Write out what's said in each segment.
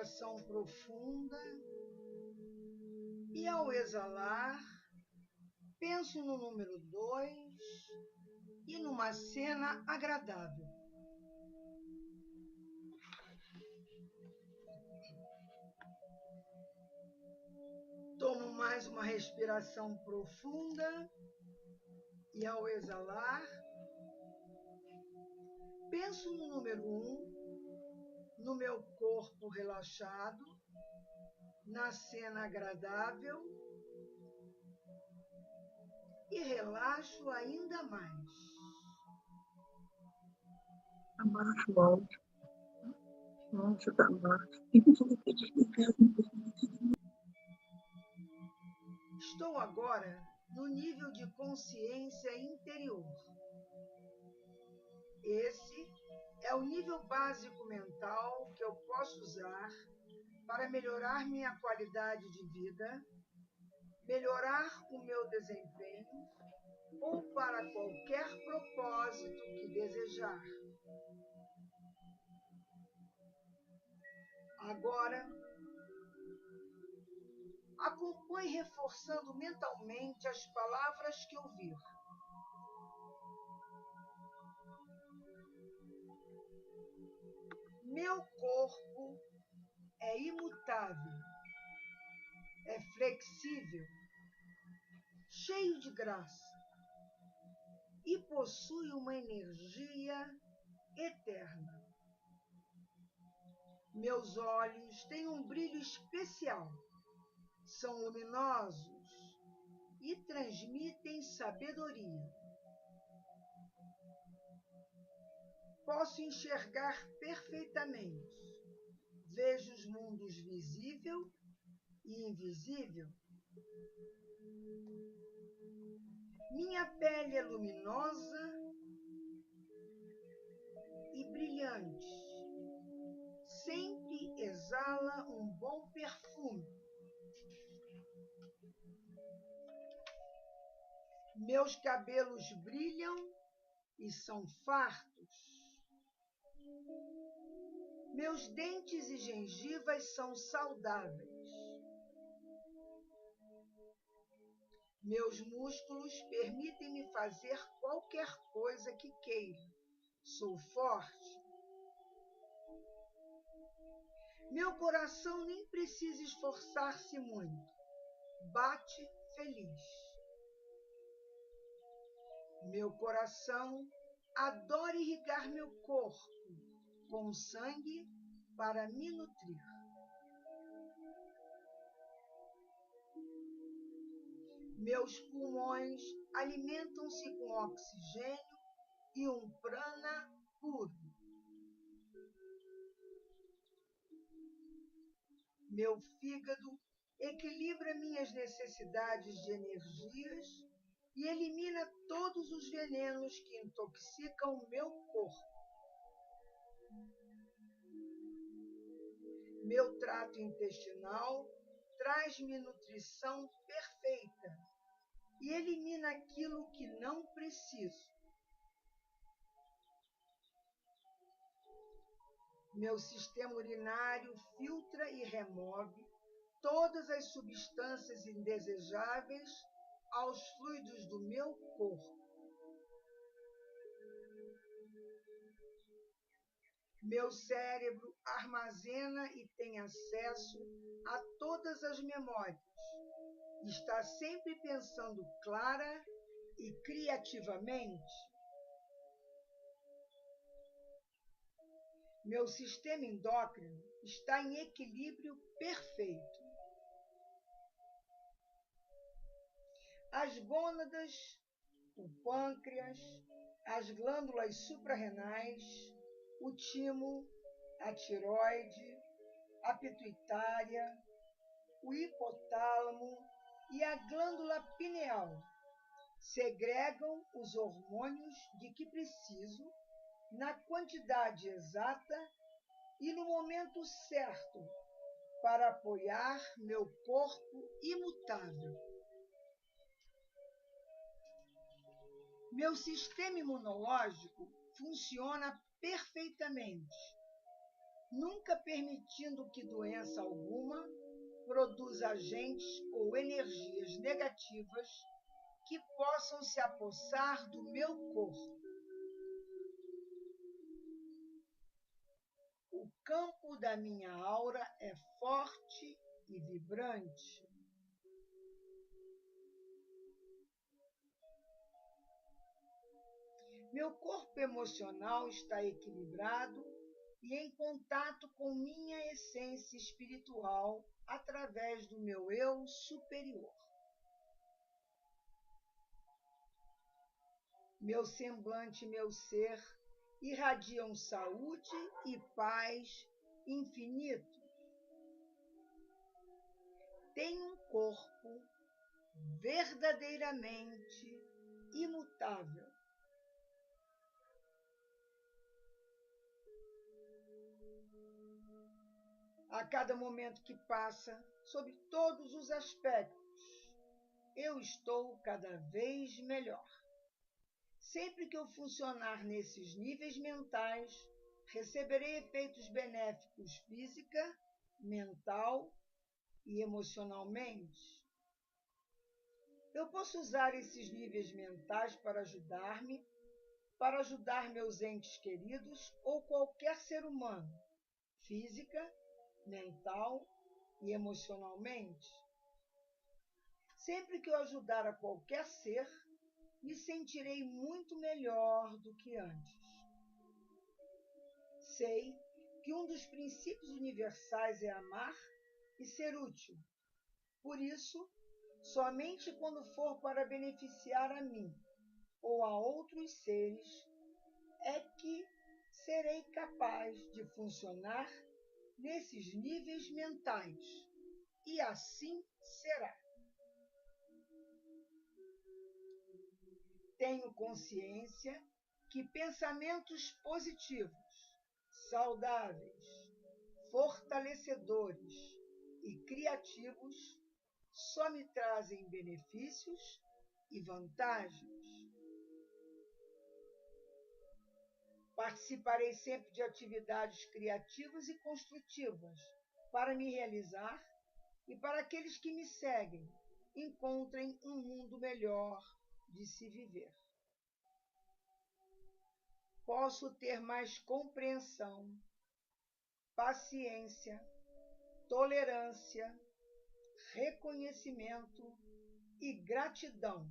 respiração profunda e, ao exalar, penso no número 2 e numa cena agradável. Tomo mais uma respiração profunda e, ao exalar, penso no número 1, no meu corpo relaxado, na cena agradável e relaxo ainda mais. Abaixo, alto. Alto para baixo. Estou agora no nível de consciência interior. Esse é o nível básico mental que eu posso usar para melhorar minha qualidade de vida, melhorar o meu desempenho ou para qualquer propósito que desejar. Agora, acompanhe reforçando mentalmente as palavras que ouvir. Meu corpo é imutável, é flexível, cheio de graça e possui uma energia eterna. Meus olhos têm um brilho especial, são luminosos e transmitem sabedoria. Posso enxergar perfeitamente. Vejo os mundos visível e invisível. Minha pele é luminosa e brilhante. Sempre exala um bom perfume. Meus cabelos brilham e são fartos. Meus dentes e gengivas são saudáveis. Meus músculos permitem-me fazer qualquer coisa que queira. Sou forte. Meu coração nem precisa esforçar-se muito. Bate feliz. Meu coração adora irrigar meu corpo com sangue para me nutrir. Meus pulmões alimentam-se com oxigênio e um prana puro. Meu fígado equilibra minhas necessidades de energias e elimina todos os venenos que intoxicam o meu corpo. Meu trato intestinal traz-me nutrição perfeita e elimina aquilo que não preciso. Meu sistema urinário filtra e remove todas as substâncias indesejáveis aos fluidos do meu corpo. Meu cérebro armazena e tem acesso a todas as memórias. Está sempre pensando clara e criativamente. Meu sistema endócrino está em equilíbrio perfeito. As gônadas, o pâncreas, as glândulas suprarrenais, o timo, a tireoide, a pituitária, o hipotálamo e a glândula pineal segregam os hormônios de que preciso na quantidade exata e no momento certo para apoiar meu corpo imutável. Meu sistema imunológico funciona perfeitamente. nunca permitindo que doença alguma produza agentes ou energias negativas que possam se apossar do meu corpo. O campo da minha aura é forte e vibrante. Meu corpo emocional está equilibrado e em contato com minha essência espiritual através do meu eu superior. Meu semblante e meu ser irradiam saúde e paz infinito. Tenho um corpo verdadeiramente imutável. A cada momento que passa, sob todos os aspectos, eu estou cada vez melhor. Sempre que eu funcionar nesses níveis mentais, receberei efeitos benéficos física, mental e emocionalmente. Eu posso usar esses níveis mentais para ajudar-me, para ajudar meus entes queridos ou qualquer ser humano, física, mental e emocionalmente. Sempre que eu ajudar a qualquer ser, me sentirei muito melhor do que antes. Sei que um dos princípios universais é amar e ser útil. Por isso, somente quando for para beneficiar a mim ou a outros seres é que serei capaz de funcionar nesses níveis mentais. E assim será. Tenho consciência que pensamentos positivos, saudáveis, fortalecedores e criativos só me trazem benefícios e vantagens. Participarei sempre de atividades criativas e construtivas para me realizar e para aqueles que me seguem encontrem um mundo melhor de se viver. Posso ter mais compreensão, paciência, tolerância, reconhecimento e gratidão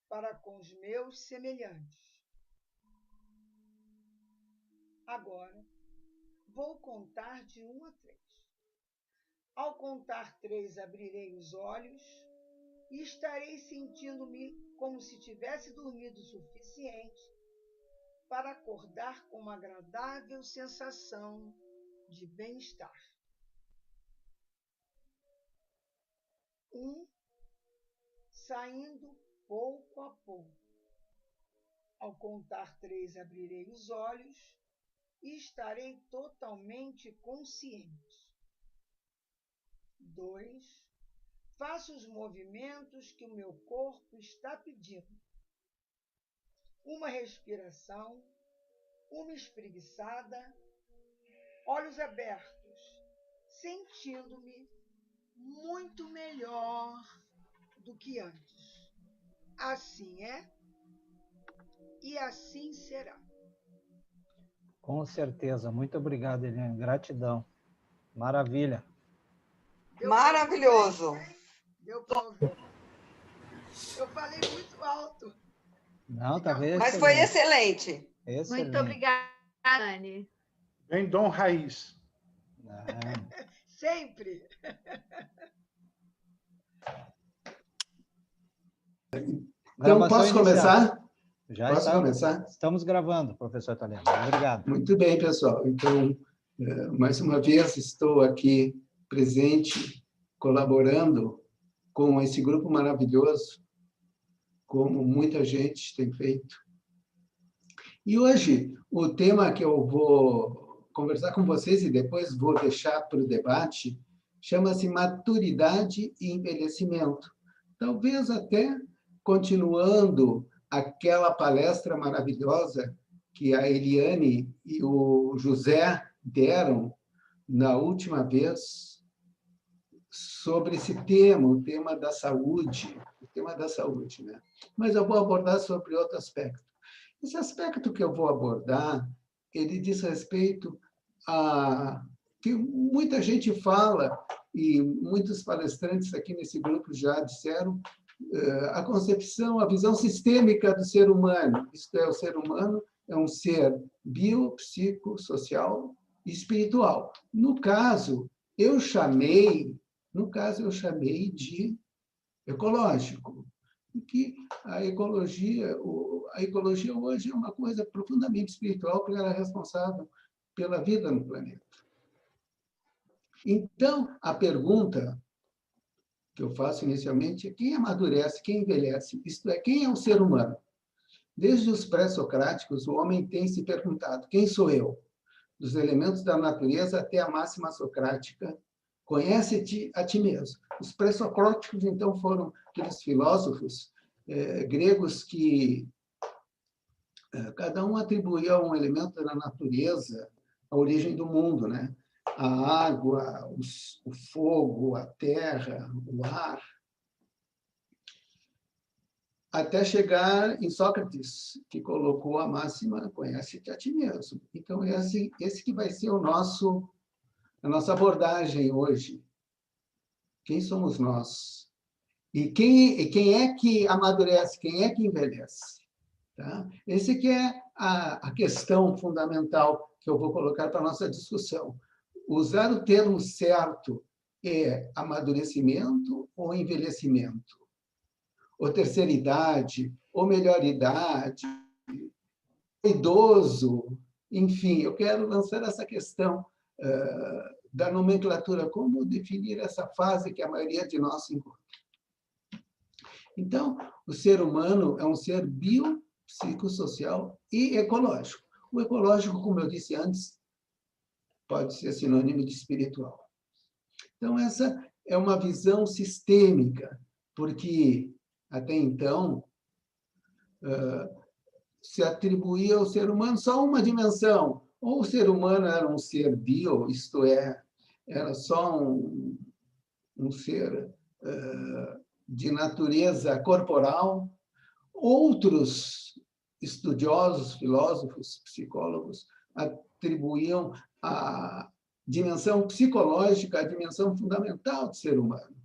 para com os meus semelhantes. Agora, vou contar de 1 a 3. Ao contar 3, abrirei os olhos e estarei sentindo-me como se tivesse dormido o suficiente para acordar com uma agradável sensação de bem-estar. 1, saindo pouco a pouco. Ao contar 3, abrirei os olhos e estarei totalmente consciente. 2, faço os movimentos que o meu corpo está pedindo. Uma respiração, uma espreguiçada, olhos abertos, sentindo-me muito melhor do que antes. Assim é e assim será. Com certeza. Muito obrigado, Eliane. Gratidão. Maravilha. Maravilhoso. Deu para ouvir? Eu falei muito alto. Não, tá bem. Mas foi excelente. Excelente. Muito obrigada, Anne. Bem dom raiz. Sempre. Então, posso começar? Já posso começar? Estamos gravando, professor Talema. Obrigado. Muito bem, pessoal. Então, mais uma vez, estou aqui presente, colaborando com esse grupo maravilhoso, como muita gente tem feito. E hoje, o tema que eu vou conversar com vocês e depois vou deixar para o debate, chama-se maturidade e envelhecimento. Talvez até continuando aquela palestra maravilhosa que a Eliane e o José deram na última vez sobre esse tema, o tema da saúde, né? Mas eu vou abordar sobre outro aspecto. Esse aspecto que eu vou abordar, ele diz respeito a que muita gente fala, e muitos palestrantes aqui nesse grupo já disseram, a concepção, a visão sistêmica do ser humano. Isto é, o ser humano é um ser biopsicossocial e espiritual. No caso, eu chamei de ecológico, porque a ecologia hoje é uma coisa profundamente espiritual, porque ela é responsável pela vida no planeta. Então, a pergunta que eu faço inicialmente é quem amadurece, quem envelhece, isto é, quem é o ser humano? Desde os pré-socráticos, o homem tem se perguntado, quem sou eu? Dos elementos da natureza até a máxima socrática, conhece-te a ti mesmo. Os pré-socráticos, então, foram aqueles filósofos gregos que cada um atribuía a um elemento da natureza a origem do mundo, né? A água, o fogo, a terra, o ar, até chegar em Sócrates, que colocou a máxima, conhece-te a ti mesmo. Então, esse que vai ser a nossa abordagem hoje. Quem somos nós? E quem é que amadurece? Quem é que envelhece? Tá? Esse que é a questão fundamental que eu vou colocar para a nossa discussão. Usar o termo certo é amadurecimento ou envelhecimento? Ou terceira idade, ou melhor idade, idoso, enfim, eu quero lançar essa questão da nomenclatura, como definir essa fase que a maioria de nós se encontra. Então, o ser humano é um ser biopsicossocial e ecológico. O ecológico, como eu disse antes, pode ser sinônimo de espiritual. Então, essa é uma visão sistêmica, porque até então se atribuía ao ser humano só uma dimensão. Ou o ser humano era um ser bio, isto é, era só um ser de natureza corporal. Outros estudiosos, filósofos, psicólogos, atribuíam a dimensão psicológica a dimensão fundamental do ser humano.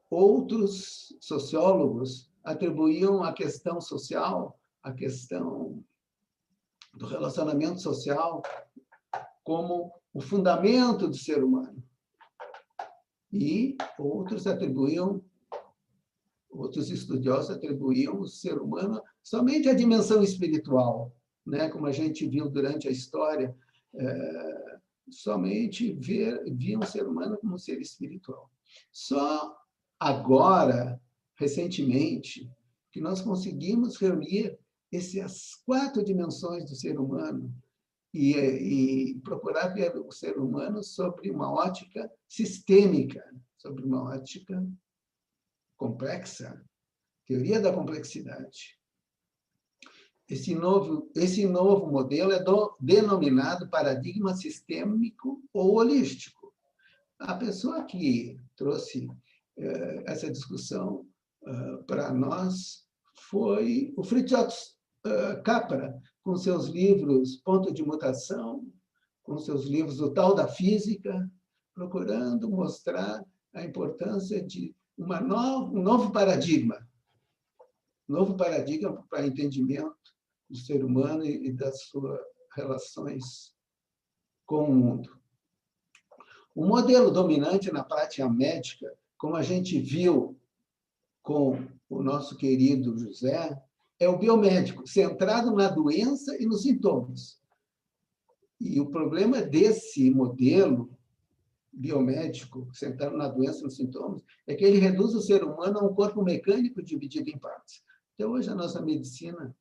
Outros sociólogos atribuíam a questão social, a questão do relacionamento social, como o fundamento do ser humano. E outros estudiosos atribuíam o ser humano somente à dimensão espiritual, né? Como a gente viu durante a história, somente viam o ser humano como um ser espiritual. Só agora, recentemente, que nós conseguimos reunir essas 4 dimensões do ser humano e procurar ver o ser humano sobre uma ótica sistêmica, sobre uma ótica complexa, teoria da complexidade. Esse novo modelo é denominado paradigma sistêmico ou holístico. A pessoa que trouxe essa discussão para nós foi o Fritjof Capra, com seus livros Ponto de Mutação, com seus livros O Tal da Física, procurando mostrar a importância de um novo paradigma para entendimento do ser humano e das suas relações com o mundo. O modelo dominante na prática médica, como a gente viu com o nosso querido José, é o biomédico, centrado na doença e nos sintomas. E o problema desse modelo biomédico, centrado na doença e nos sintomas, é que ele reduz o ser humano a um corpo mecânico dividido em partes. Então, hoje, a nossa medicina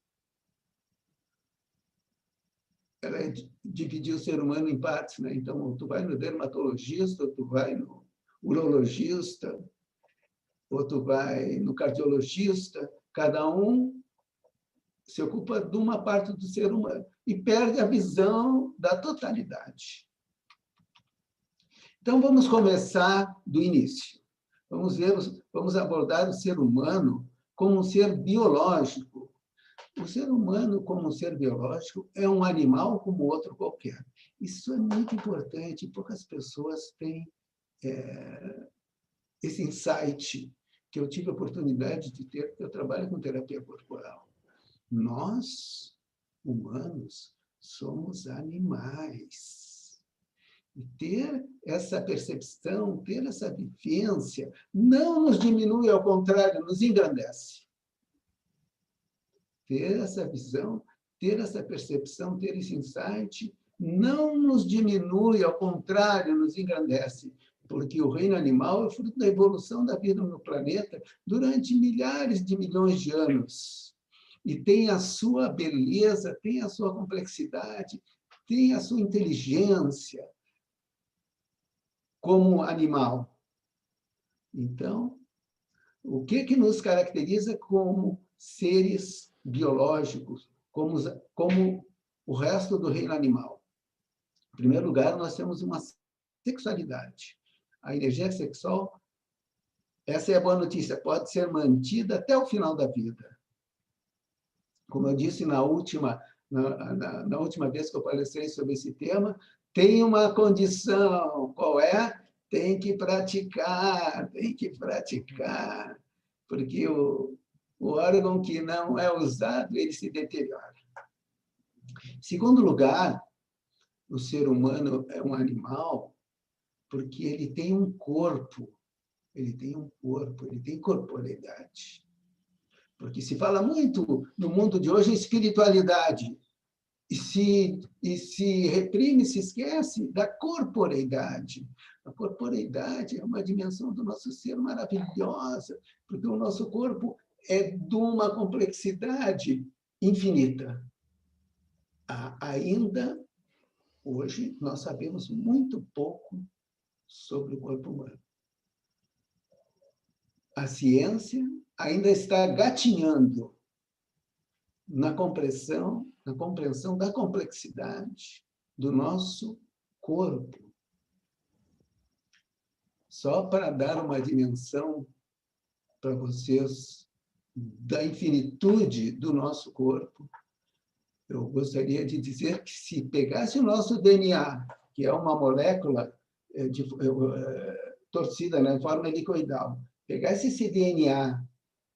ela dividiu o ser humano em partes, né? Então, tu vai no dermatologista, ou tu vai no urologista, ou tu vai no cardiologista, cada um se ocupa de uma parte do ser humano. e perde a visão da totalidade. Então, vamos começar do início. Vamos abordar o ser humano como um ser biológico. O ser humano, como um ser biológico, é um animal como outro qualquer. Isso é muito importante, poucas pessoas têm esse insight que eu tive a oportunidade de ter, porque eu trabalho com terapia corporal. Nós, humanos, somos animais. E ter essa percepção, ter essa vivência, não nos diminui, ao contrário, nos engrandece. Ter essa visão, ter essa percepção, ter esse insight, não nos diminui, ao contrário, nos engrandece, porque o reino animal é fruto da evolução da vida no planeta durante milhares de milhões de anos. E tem a sua beleza, tem a sua complexidade, tem a sua inteligência como animal. Então, o que nos caracteriza como seres biológicos, como o resto do reino animal? Em primeiro lugar, nós temos uma sexualidade. A energia sexual, essa é a boa notícia, pode ser mantida até o final da vida. Como eu disse na última vez que eu palestrei sobre esse tema, tem uma condição. Qual é? Tem que praticar, porque o órgão que não é usado, ele se deteriora. Em segundo lugar, o ser humano é um animal porque ele tem um corpo, ele tem corporeidade. Porque se fala muito no mundo de hoje em espiritualidade, e se reprime, se esquece da corporeidade. A corporeidade é uma dimensão do nosso ser maravilhosa, porque o nosso corpo é de uma complexidade infinita. Ainda, hoje, nós sabemos muito pouco sobre o corpo humano. A ciência ainda está gatinhando na compreensão da complexidade do nosso corpo. Só para dar uma dimensão para vocês da infinitude do nosso corpo, eu gostaria de dizer que se pegasse o nosso DNA, que é uma molécula torcida na forma helicoidal, pegasse esse DNA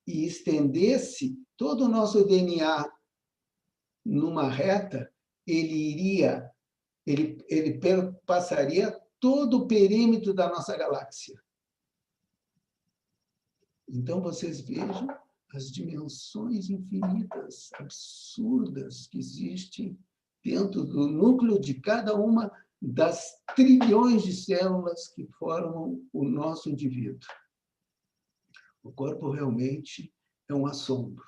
e estendesse todo o nosso DNA numa reta, ele passaria todo o perímetro da nossa galáxia. Então, vocês vejam as dimensões infinitas, absurdas, que existem dentro do núcleo de cada uma das trilhões de células que formam o nosso indivíduo. O corpo realmente é um assombro,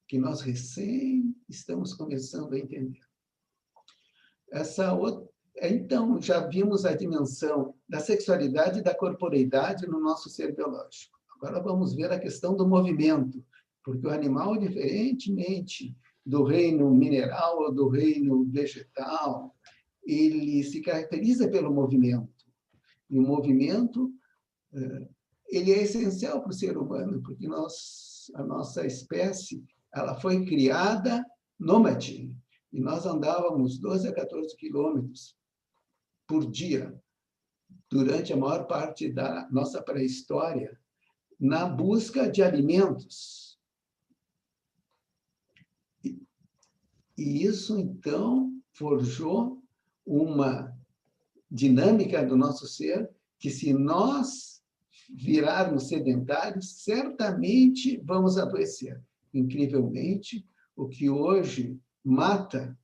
que nós recém estamos começando a entender. Então, já vimos a dimensão da sexualidade e da corporeidade no nosso ser biológico. Agora vamos ver a questão do movimento, porque o animal, diferentemente do reino mineral ou do reino vegetal, ele se caracteriza pelo movimento. E o movimento ele é essencial para o ser humano, porque a nossa espécie ela foi criada nômade, e nós andávamos 12 a 14 quilômetros por dia durante a maior parte da nossa pré-história, na busca de alimentos. E isso, então, forjou uma dinâmica do nosso ser que, se nós virarmos sedentários, certamente vamos adoecer. Incrivelmente, o que hoje mata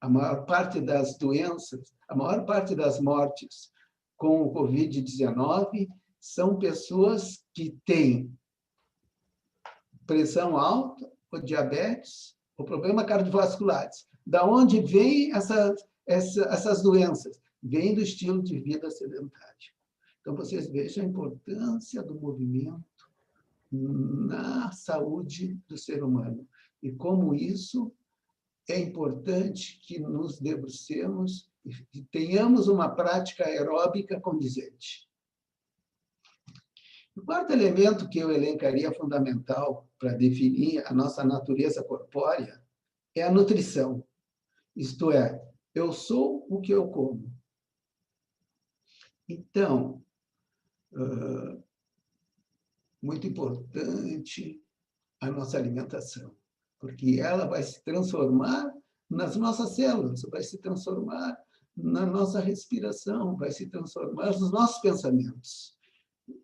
a maior parte das doenças, a maior parte das mortes com o Covid-19 são pessoas que têm pressão alta, ou diabetes, ou problemas cardiovasculares. Da onde vêm essas doenças? Vêm do estilo de vida sedentário. Então, vocês vejam a importância do movimento na saúde do ser humano e como isso é importante que nos debrucemos e tenhamos uma prática aeróbica condizente. O quarto elemento que eu elencaria fundamental para definir a nossa natureza corpórea é a nutrição. Isto é, eu sou o que eu como. Então, muito importante a nossa alimentação, porque ela vai se transformar nas nossas células, vai se transformar na nossa respiração, vai se transformar nos nossos pensamentos.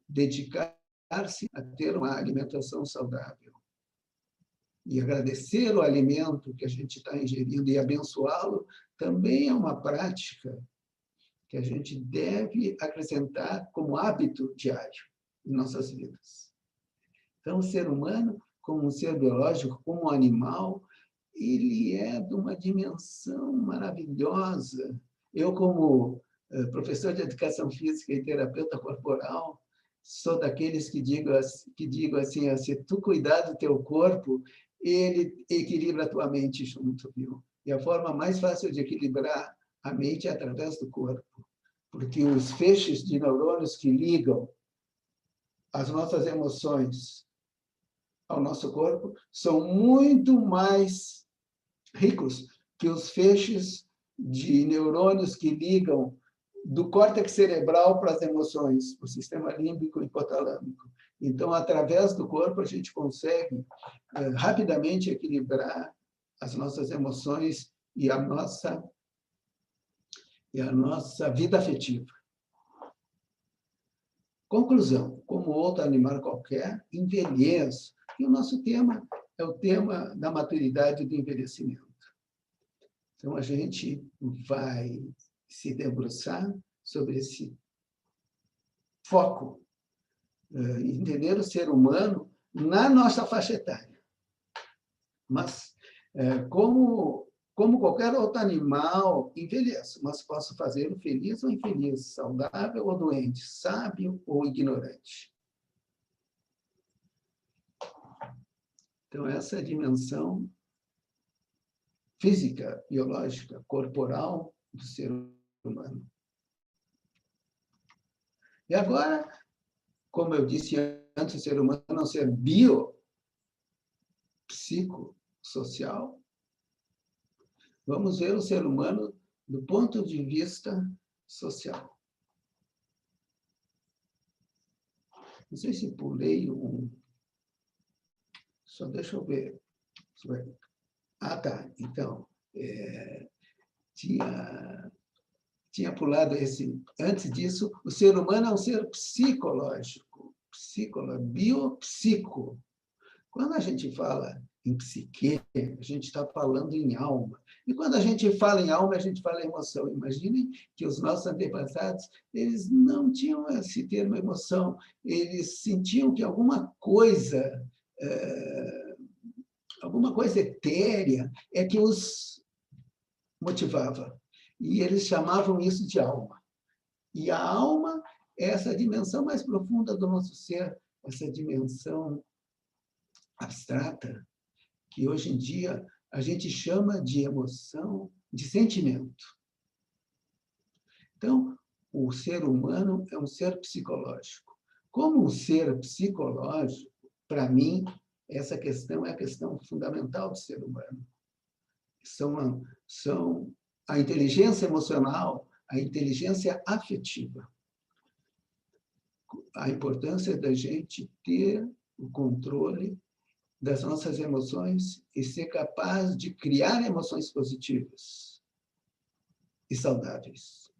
Dedicar-se a ter uma alimentação saudável. E agradecer o alimento que a gente está ingerindo e abençoá-lo também é uma prática que a gente deve acrescentar como hábito diário em nossas vidas. Então, o ser humano, como um ser biológico, como um animal, ele é de uma dimensão maravilhosa. Eu, como professor de educação física e terapeuta corporal, sou daqueles que digo assim, se tu cuidar do teu corpo, ele equilibra a tua mente junto, viu? E a forma mais fácil de equilibrar a mente é através do corpo, porque os feixes de neurônios que ligam as nossas emoções ao nosso corpo são muito mais ricos que os feixes de neurônios que ligam do córtex cerebral para as emoções, o sistema límbico e hipotalâmico. Então, através do corpo, a gente consegue rapidamente equilibrar as nossas emoções e a nossa vida afetiva. Conclusão: como outro animal qualquer, envelheço. E o nosso tema é o tema da maturidade e do envelhecimento. Então, a gente vai se debruçar sobre esse foco, entender o ser humano na nossa faixa etária. Mas, como qualquer outro animal, envelheço, mas posso fazê-lo feliz ou infeliz, saudável ou doente, sábio ou ignorante. Então, essa é a dimensão física, biológica, corporal do ser humano. E agora, como eu disse antes, o ser humano é um ser biopsicossocial. Vamos ver o ser humano do ponto de vista social. Não sei se pulei um... Só deixa eu ver. Ah, tá. Então, tinha pulado esse... Antes disso, o ser humano é um ser psicológico, biopsico. Quando a gente fala em psique, a gente está falando em alma. E quando a gente fala em alma, a gente fala em emoção. Imaginem que os nossos antepassados, eles não tinham esse termo emoção. Eles sentiam que alguma coisa etérea é que os motivava. E eles chamavam isso de alma. E a alma é essa dimensão mais profunda do nosso ser, essa dimensão abstrata, que hoje em dia a gente chama de emoção, de sentimento. Então, o ser humano é um ser psicológico. Como um ser psicológico, para mim, essa questão é a questão fundamental do ser humano. São a inteligência emocional, a inteligência afetiva. A importância da gente ter o controle das nossas emoções e ser capaz de criar emoções positivas e saudáveis.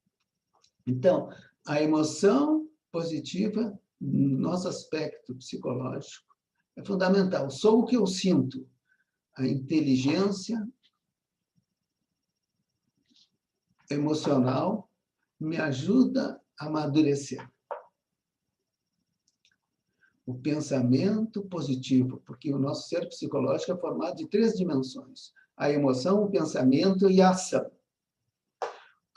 Então, a emoção positiva, no nosso aspecto psicológico, é fundamental. Sou o que eu sinto. A inteligência emocional me ajuda a amadurecer. O pensamento positivo, porque o nosso ser psicológico é formado de 3 dimensões: a emoção, o pensamento e a ação.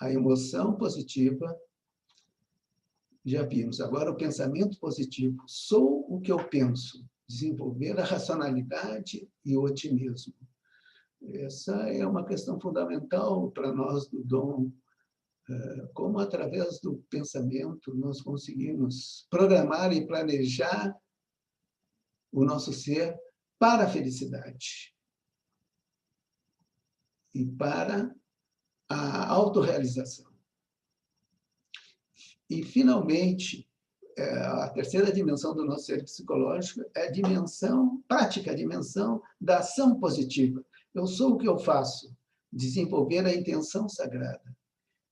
A emoção positiva, já vimos. Agora, o pensamento positivo. Sou o que eu penso. Desenvolver a racionalidade e o otimismo. Essa é uma questão fundamental para nós do dom, como através do pensamento nós conseguimos programar e planejar o nosso ser para a felicidade e para a autorrealização. E, finalmente, a terceira dimensão do nosso ser psicológico é a dimensão prática, a dimensão da ação positiva. Eu sou o que eu faço, desenvolver a intenção sagrada.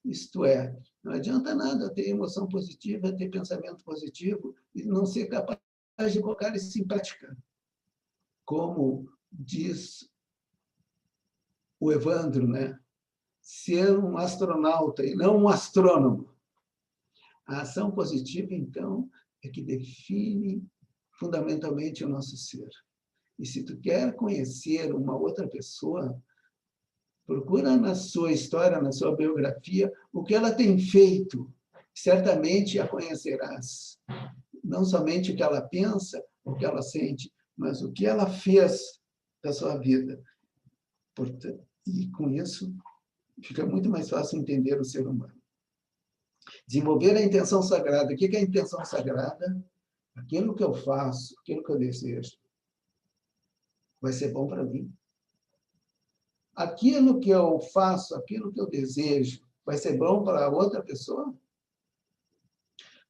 Isto é, não adianta nada ter emoção positiva, ter pensamento positivo e não ser capaz de colocar isso em prática. Como diz o Evandro, né? Ser um astronauta e não um astrônomo. A ação positiva, então, é que define fundamentalmente o nosso ser. E se tu quer conhecer uma outra pessoa, procura na sua história, na sua biografia, o que ela tem feito. Certamente a conhecerás. Não somente o que ela pensa, o que ela sente, mas o que ela fez da sua vida. Portanto, e com isso, fica muito mais fácil entender o ser humano. Desenvolver a intenção sagrada. O que é a intenção sagrada? Aquilo que eu faço, aquilo que eu desejo, vai ser bom para mim. Aquilo que eu faço, aquilo que eu desejo, vai ser bom para outra pessoa?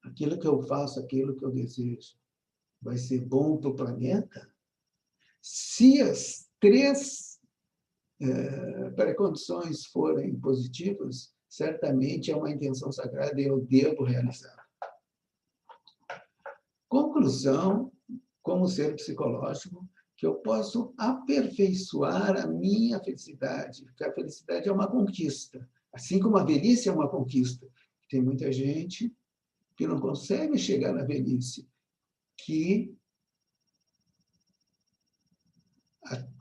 Aquilo que eu faço, aquilo que eu desejo, vai ser bom para o planeta? Se as três pré-condições forem positivas, certamente é uma intenção sagrada e eu devo realizar. Conclusão, como ser psicológico, que eu posso aperfeiçoar a minha felicidade, porque a felicidade é uma conquista, assim como a velhice é uma conquista. Tem muita gente que não consegue chegar na velhice, que,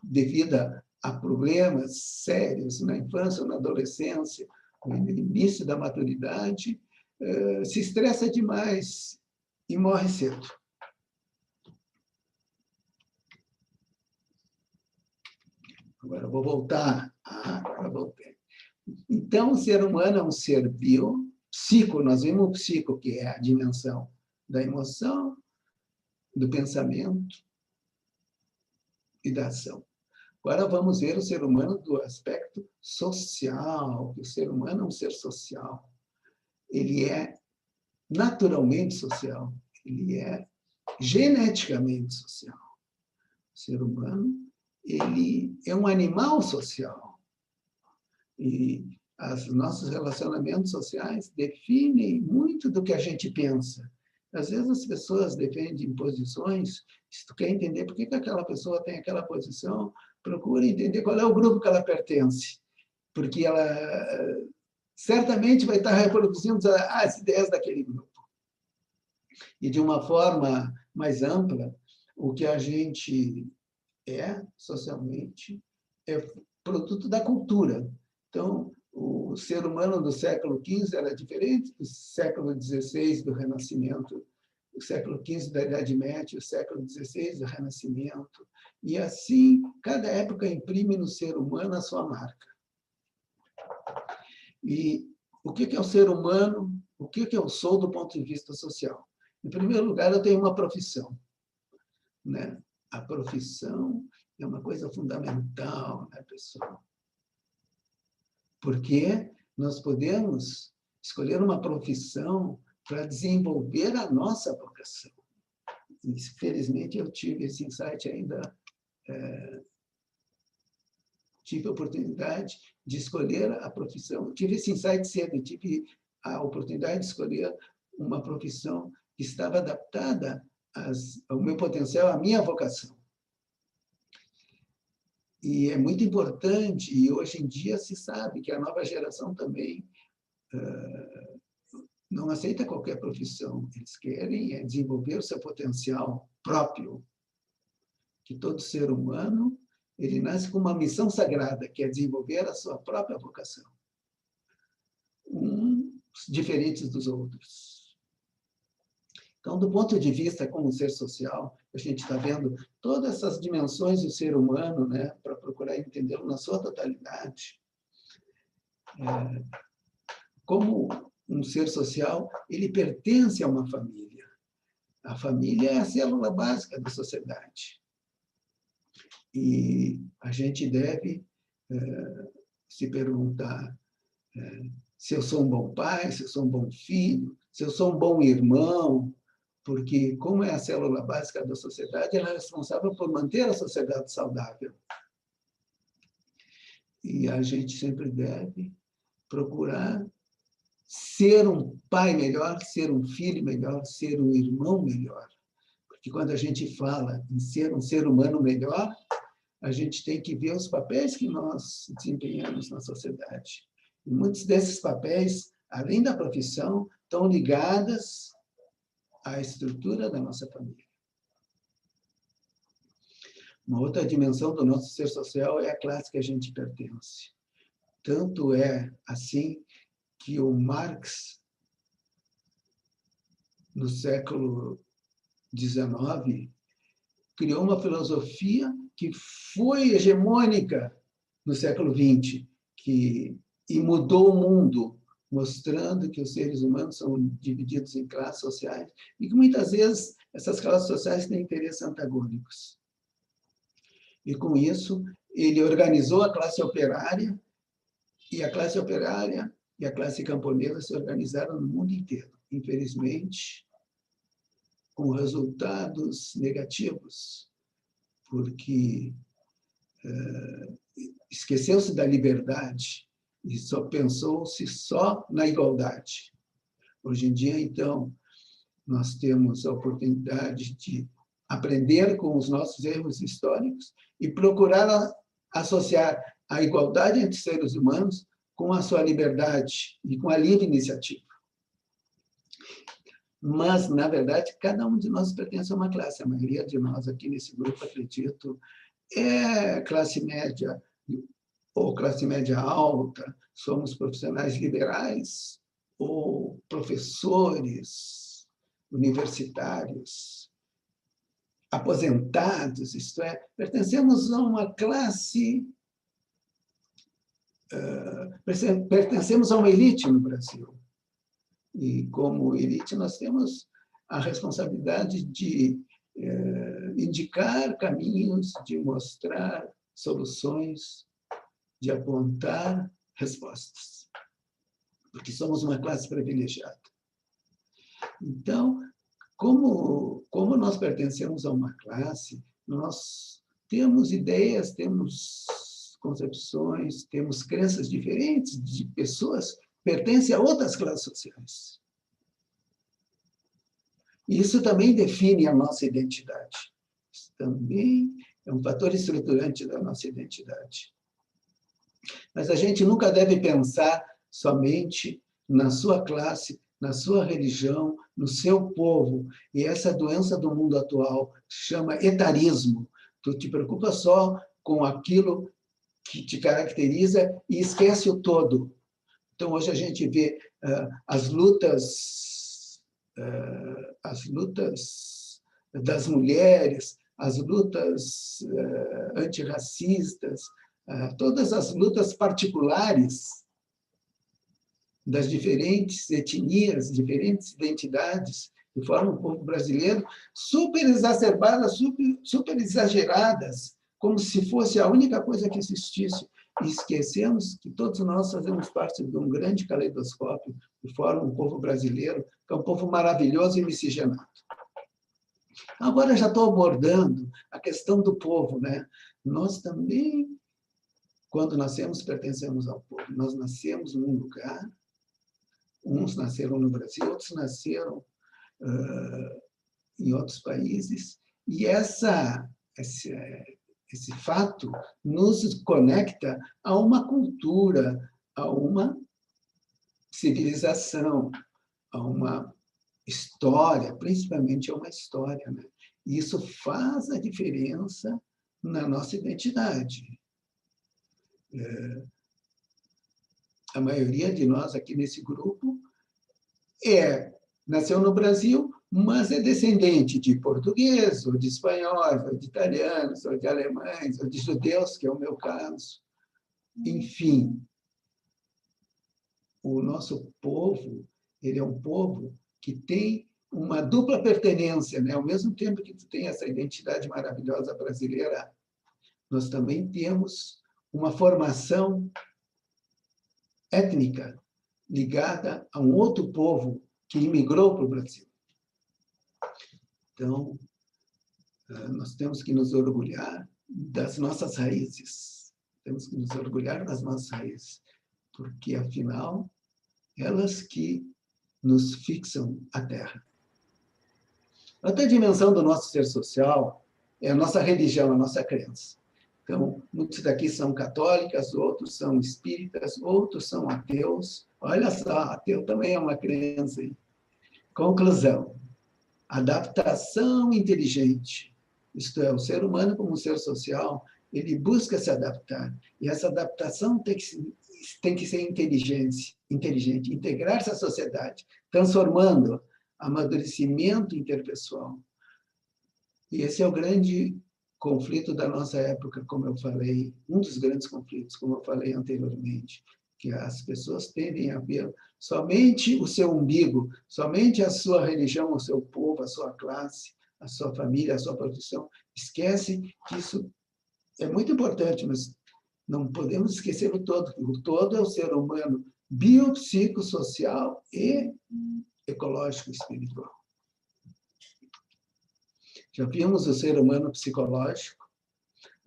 devido a problemas sérios na infância ou na adolescência, no início da maturidade, se estressa demais e morre cedo. Agora vou voltar. Agora voltei. Então, o ser humano é um ser psico, nós vimos o psico, que é a dimensão da emoção, do pensamento e da ação. Agora vamos ver o ser humano do aspecto social, que o ser humano é um ser social. Ele é naturalmente social, ele é geneticamente social. O ser humano, ele é um animal social. E os nossos relacionamentos sociais definem muito do que a gente pensa. Às vezes as pessoas defendem posições, se tu quer entender por que aquela pessoa tem aquela posição, procura entender qual é o grupo que ela pertence, porque ela certamente vai estar reproduzindo as ideias daquele grupo. E de uma forma mais ampla, o que a gente é socialmente é produto da cultura. Então, o ser humano do século XV era diferente do século XVI, do Renascimento, o século XV da Idade Média, o século XVI do Renascimento. E assim, cada época imprime no ser humano a sua marca. E o que é o ser humano? O que eu sou do ponto de vista social? Em primeiro lugar, eu tenho uma profissão, né? A profissão é uma coisa fundamental, né, pessoal? Porque nós podemos escolher uma profissão para desenvolver a nossa vocação. Felizmente, eu tive esse insight ainda, tive a oportunidade de escolher a profissão. Eu tive esse insight cedo, tive a oportunidade de escolher uma profissão que estava adaptada ao meu potencial, à minha vocação. E é muito importante, e hoje em dia se sabe que a nova geração também não aceita qualquer profissão. Eles querem desenvolver o seu potencial próprio. Que todo ser humano, ele nasce com uma missão sagrada, que é desenvolver a sua própria vocação. Diferentes dos outros. Então, do ponto de vista como ser social, a gente está vendo todas essas dimensões do ser humano, né, para procurar entendê-lo na sua totalidade. Como um ser social, ele pertence a uma família. A família é a célula básica da sociedade. E a gente deve se perguntar se eu sou um bom pai, se eu sou um bom filho, se eu sou um bom irmão, porque, como é a célula básica da sociedade, ela é responsável por manter a sociedade saudável. E a gente sempre deve procurar ser um pai melhor, ser um filho melhor, ser um irmão melhor. Porque quando a gente fala em ser um ser humano melhor, a gente tem que ver os papéis que nós desempenhamos na sociedade. E muitos desses papéis, além da profissão, estão ligados à estrutura da nossa família. Uma outra dimensão do nosso ser social é a classe que a gente pertence. Tanto é assim que o Marx, no século XIX, criou uma filosofia que foi hegemônica no século XX, e mudou o mundo, mostrando que os seres humanos são divididos em classes sociais e que, muitas vezes, essas classes sociais têm interesses antagônicos. E, com isso, ele organizou a classe operária, e a classe operária e a classe camponesa se organizaram no mundo inteiro. Infelizmente, com resultados negativos, porque esqueceu-se da liberdade e só pensou-se só na igualdade. Hoje em dia, então, nós temos a oportunidade de aprender com os nossos erros históricos e procurar associar a igualdade entre seres humanos com a sua liberdade e com a livre iniciativa. Mas, na verdade, cada um de nós pertence a uma classe. A maioria de nós aqui nesse grupo, acredito, é classe média ou classe média alta, somos profissionais liberais ou professores universitários, aposentados, isto é, pertencemos a uma classe, pertencemos a uma elite no Brasil. E, como elite, nós temos a responsabilidade de indicar caminhos, de mostrar soluções, de apontar respostas, porque somos uma classe privilegiada. Então, como nós pertencemos a uma classe, nós temos ideias, temos concepções, temos crenças diferentes de pessoas que pertencem a outras classes sociais. Isso também define a nossa identidade. Isso também é um fator estruturante da nossa identidade. Mas a gente nunca deve pensar somente na sua classe, na sua religião, no seu povo. E essa doença do mundo atual chama etarismo. Tu te preocupa só com aquilo que te caracteriza e esquece o todo. Então, hoje a gente vê as lutas das mulheres, as lutas antirracistas, todas as lutas particulares das diferentes etnias, diferentes identidades que formam o povo brasileiro, super exacerbadas, super exageradas, como se fosse a única coisa que existisse. E esquecemos que todos nós fazemos parte de um grande caleidoscópio que forma o povo brasileiro, que é um povo maravilhoso e miscigenado. Agora já estou abordando a questão do povo, né? Nós também, quando nascemos, pertencemos ao povo. Nós nascemos num lugar, uns nasceram no Brasil, outros nasceram em outros países, e esse fato nos conecta a uma cultura, a uma civilização, a uma história, principalmente a uma história, né? E isso faz a diferença na nossa identidade. A maioria de nós aqui nesse grupo nasceu no Brasil, mas é descendente de português, ou de espanhóis, ou de italianos, ou de alemães, ou de judeus, que é o meu caso. Enfim, o nosso povo, ele é um povo que tem uma dupla pertenência, né? Ao mesmo tempo que tu tem essa identidade maravilhosa brasileira, nós também temos uma formação étnica ligada a um outro povo que imigrou para o Brasil. Então, nós temos que nos orgulhar das nossas raízes. Temos que nos orgulhar das nossas raízes, porque, afinal, elas que nos fixam a terra. Outra dimensão do nosso ser social é a nossa religião, a nossa crença. Então, muitos daqui são católicas, outros são espíritas, outros são ateus. Olha só, ateu também é uma crença. Hein? Conclusão. Adaptação inteligente. Isto é, o ser humano como um ser social, ele busca se adaptar. E essa adaptação tem que ser inteligente, integrar-se à sociedade, transformando amadurecimento interpessoal. E esse é o grande conflito da nossa época, como eu falei, um dos grandes conflitos, como eu falei anteriormente, que as pessoas tendem a ver somente o seu umbigo, somente a sua religião, o seu povo, a sua classe, a sua família, a sua profissão. Esquece que isso é muito importante, mas não podemos esquecer o todo. O todo é o ser humano biopsicossocial e ecológico espiritual. Já vimos o ser humano psicológico.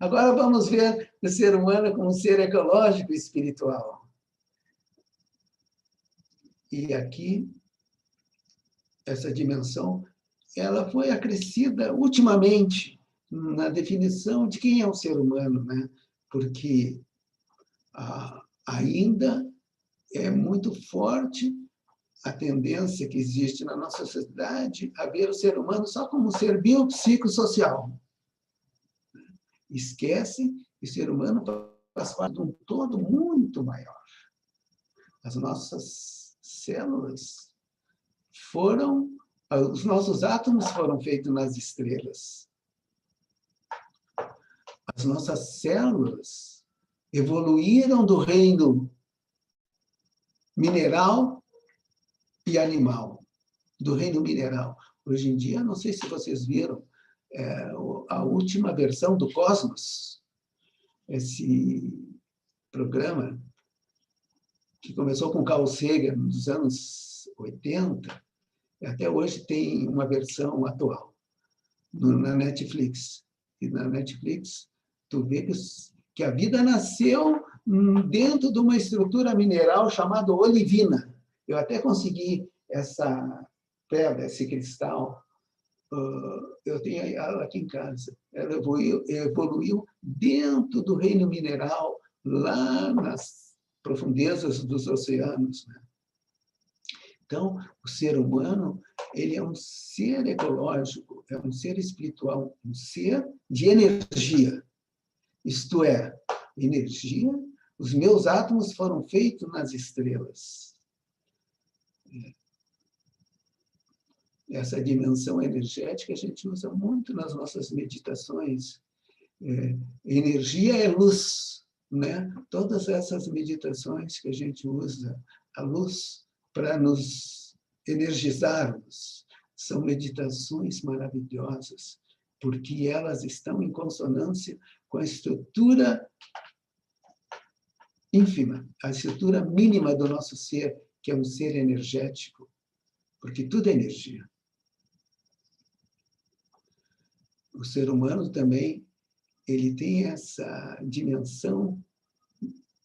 Agora vamos ver o ser humano como um ser ecológico e espiritual. E aqui, essa dimensão, ela foi acrescida ultimamente na definição de quem é o ser humano, né? Porque ainda é muito forte a tendência que existe na nossa sociedade a ver o ser humano só como um ser biopsicossocial. Esquece que o ser humano faz parte de um todo muito maior. As nossas células os nossos átomos foram feitos nas estrelas. As nossas células evoluíram do reino mineral e animal, do reino mineral. Hoje em dia, não sei se vocês viram, a última versão do Cosmos, esse programa que começou com Carl Sagan nos anos 80, e até hoje tem uma versão atual na Netflix. E na Netflix, tu vê que a vida nasceu dentro de uma estrutura mineral chamada olivina. Eu até consegui essa pedra, esse cristal, eu tenho ela aqui em casa. Ela evoluiu dentro do reino mineral, lá nas profundezas dos oceanos. Né? Então, o ser humano, ele é um ser ecológico, é um ser espiritual, um ser de energia. Isto é, energia, os meus átomos foram feitos nas estrelas. Essa dimensão energética a gente usa muito nas nossas meditações. Energia é luz, né? Todas essas meditações que a gente usa, a luz para nos energizarmos, são meditações maravilhosas, porque elas estão em consonância com a estrutura ínfima, a estrutura mínima do nosso ser, que é um ser energético, porque tudo é energia. O ser humano também, ele tem essa dimensão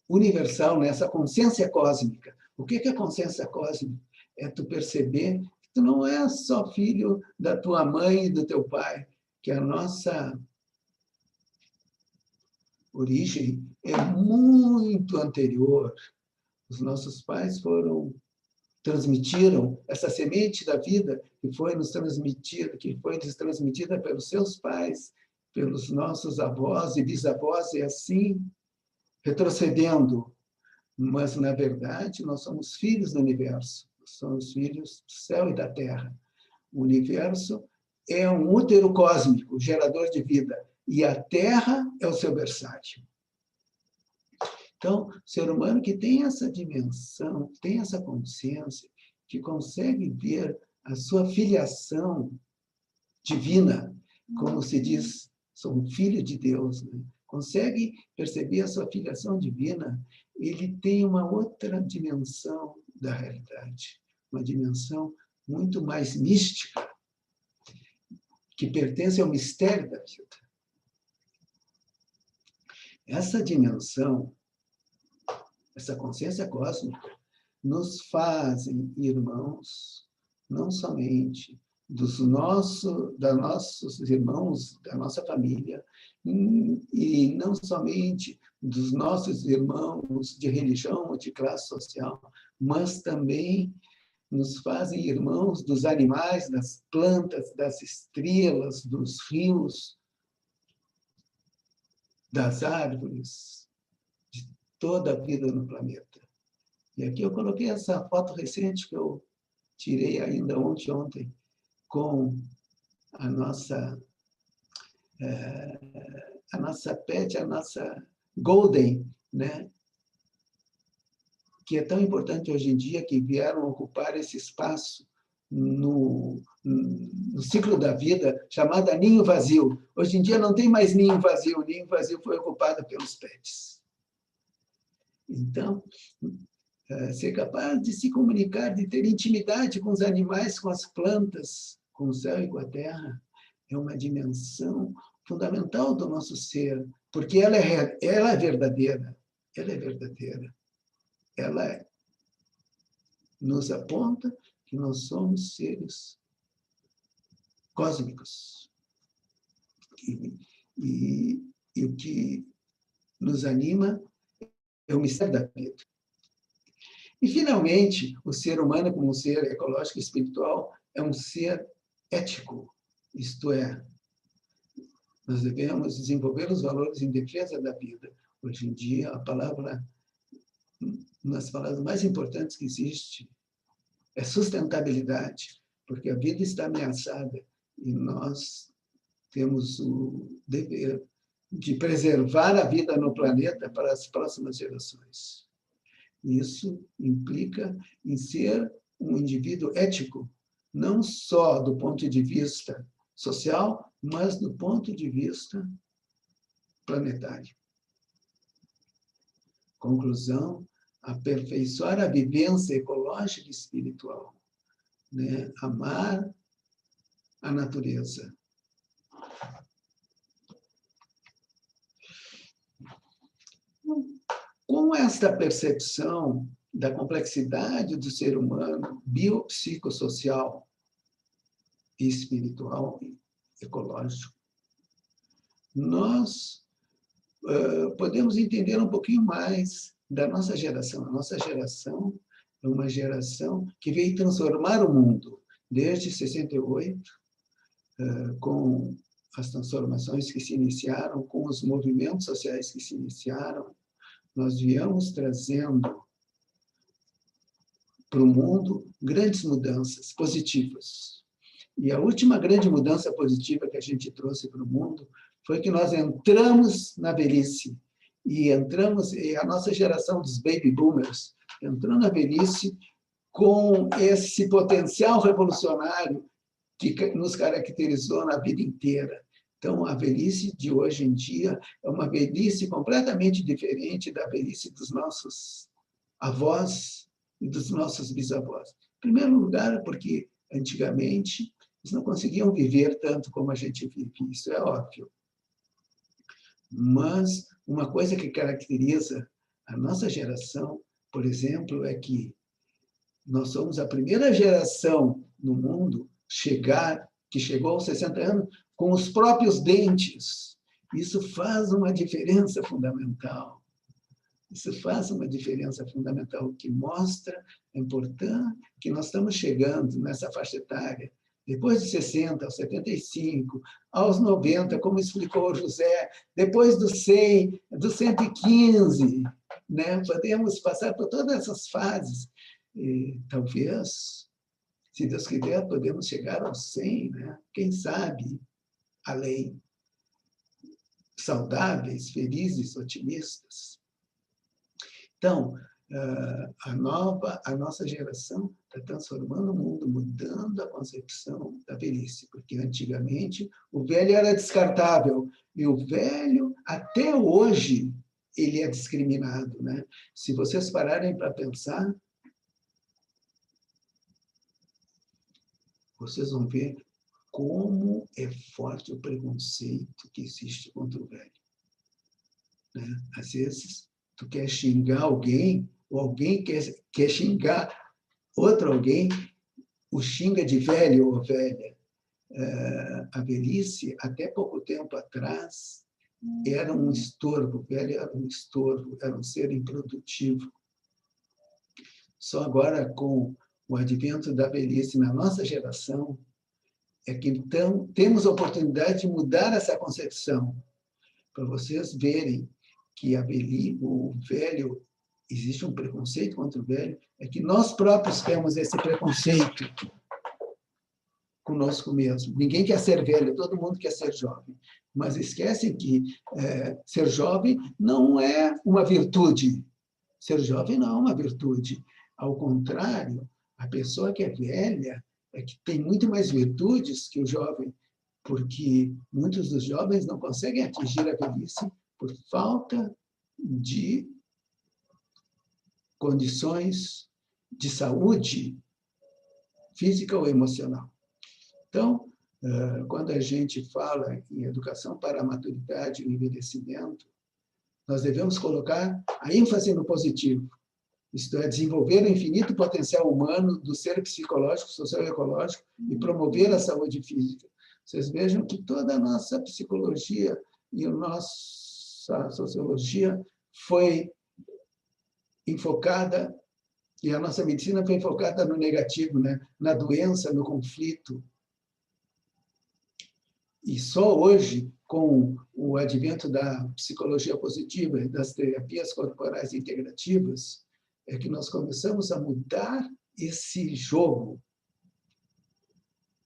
universal, nessa consciência cósmica. O que é a consciência cósmica? É tu perceber que tu não é só filho da tua mãe e do teu pai, que a nossa origem é muito anterior. Os nossos pais transmitiram essa semente da vida que foi nos transmitida pelos seus pais, pelos nossos avós e bisavós, e assim retrocedendo. Mas, na verdade, nós somos filhos do universo, nós somos filhos do céu e da terra. O universo é um útero cósmico, gerador de vida, e a Terra é o seu berçário. Então, o ser humano que tem essa dimensão, tem essa consciência, que consegue ver a sua filiação divina, como se diz, sou um filho de Deus, né? Consegue perceber a sua filiação divina, ele tem uma outra dimensão da realidade, uma dimensão muito mais mística, que pertence ao mistério da vida. Essa dimensão, essa consciência cósmica, nos fazem irmãos, não somente dos nossos irmãos, da nossa família, e não somente dos nossos irmãos de religião ou de classe social, mas também nos fazem irmãos dos animais, das plantas, das estrelas, dos rios, das árvores, de toda a vida no planeta. E aqui eu coloquei essa foto recente que eu tirei ainda ontem, com a nossa pet, a nossa Golden, né? Que é tão importante hoje em dia, que vieram ocupar esse espaço no ciclo da vida, chamada ninho vazio. Hoje em dia não tem mais ninho vazio, o ninho vazio foi ocupado pelos pets. Então, ser capaz de se comunicar, de ter intimidade com os animais, com as plantas, com o céu e com a terra, é uma dimensão fundamental do nosso ser, porque ela é verdadeira, ela é verdadeira. Ela nos aponta que nós somos seres cósmicos. E o que nos anima é o mistério da vida. E, finalmente, o ser humano, como um ser ecológico e espiritual, é um ser ético, isto é, nós devemos desenvolver os valores em defesa da vida. Hoje em dia, uma das palavras mais importantes que existe é sustentabilidade, porque a vida está ameaçada e nós temos o dever de preservar a vida no planeta para as próximas gerações. Isso implica em ser um indivíduo ético, não só do ponto de vista social, mas do ponto de vista planetário. Conclusão: aperfeiçoar a vivência ecológica e espiritual, né? Amar a natureza. Com esta percepção da complexidade do ser humano, biopsicossocial e espiritual e ecológico, nós podemos entender um pouquinho mais da nossa geração. A nossa geração é uma geração que veio transformar o mundo desde 68, com as transformações que se iniciaram, com os movimentos sociais que se iniciaram. Nós viemos trazendo para o mundo grandes mudanças positivas. E a última grande mudança positiva que a gente trouxe para o mundo foi que nós entramos na velhice. E a nossa geração dos baby boomers entrou na velhice com esse potencial revolucionário que nos caracterizou na vida inteira. Então, a velhice de hoje em dia é uma velhice completamente diferente da velhice dos nossos avós e dos nossos bisavós. Em primeiro lugar, porque, antigamente, eles não conseguiam viver tanto como a gente vive, isso é óbvio. Mas uma coisa que caracteriza a nossa geração, por exemplo, é que nós somos a primeira geração no mundo que chegou aos 60 anos com os próprios dentes. Isso faz uma diferença fundamental. Isso faz uma diferença fundamental, que mostra a importância que nós estamos chegando nessa faixa etária. Depois de 60, aos 75, aos 90, como explicou o José, depois dos 100, dos 115, né? Podemos passar por todas essas fases. E, talvez Se Deus quiser, podemos chegar aos 100, né? Quem sabe, além, saudáveis, felizes, otimistas. Então, a nossa geração está transformando o mundo, mudando a concepção da velhice, porque antigamente o velho era descartável, e o velho, até hoje, ele é discriminado, né? Se vocês pararem para pensar, vocês vão ver como é forte o preconceito que existe contra o velho, né? Às vezes, tu quer xingar alguém, ou alguém quer xingar outro alguém, o xinga de velho ou velha. A velhice, até pouco tempo atrás, era um estorvo, o velho era um estorvo, era um ser improdutivo. Só agora, com o advento da velhice na nossa geração, é que então temos a oportunidade de mudar essa concepção, para vocês verem que o velho, existe um preconceito contra o velho, é que nós próprios temos esse preconceito conosco mesmo. Ninguém quer ser velho, todo mundo quer ser jovem. Mas esquecem que ser jovem não é uma virtude. Ser jovem não é uma virtude. Ao contrário, a pessoa que é velha é que tem muito mais virtudes que o jovem, porque muitos dos jovens não conseguem atingir a velhice por falta de condições de saúde física ou emocional. Então, quando a gente fala em educação para a maturidade e o envelhecimento, nós devemos colocar a ênfase no positivo, isto é, desenvolver o infinito potencial humano do ser psicológico, social e ecológico e promover a saúde física. Vocês vejam que toda a nossa psicologia e a nossa sociologia foi enfocada, e a nossa medicina foi enfocada no negativo, né? Na doença, no conflito. E só hoje, com o advento da psicologia positiva e das terapias corporais integrativas, é que nós começamos a mudar esse jogo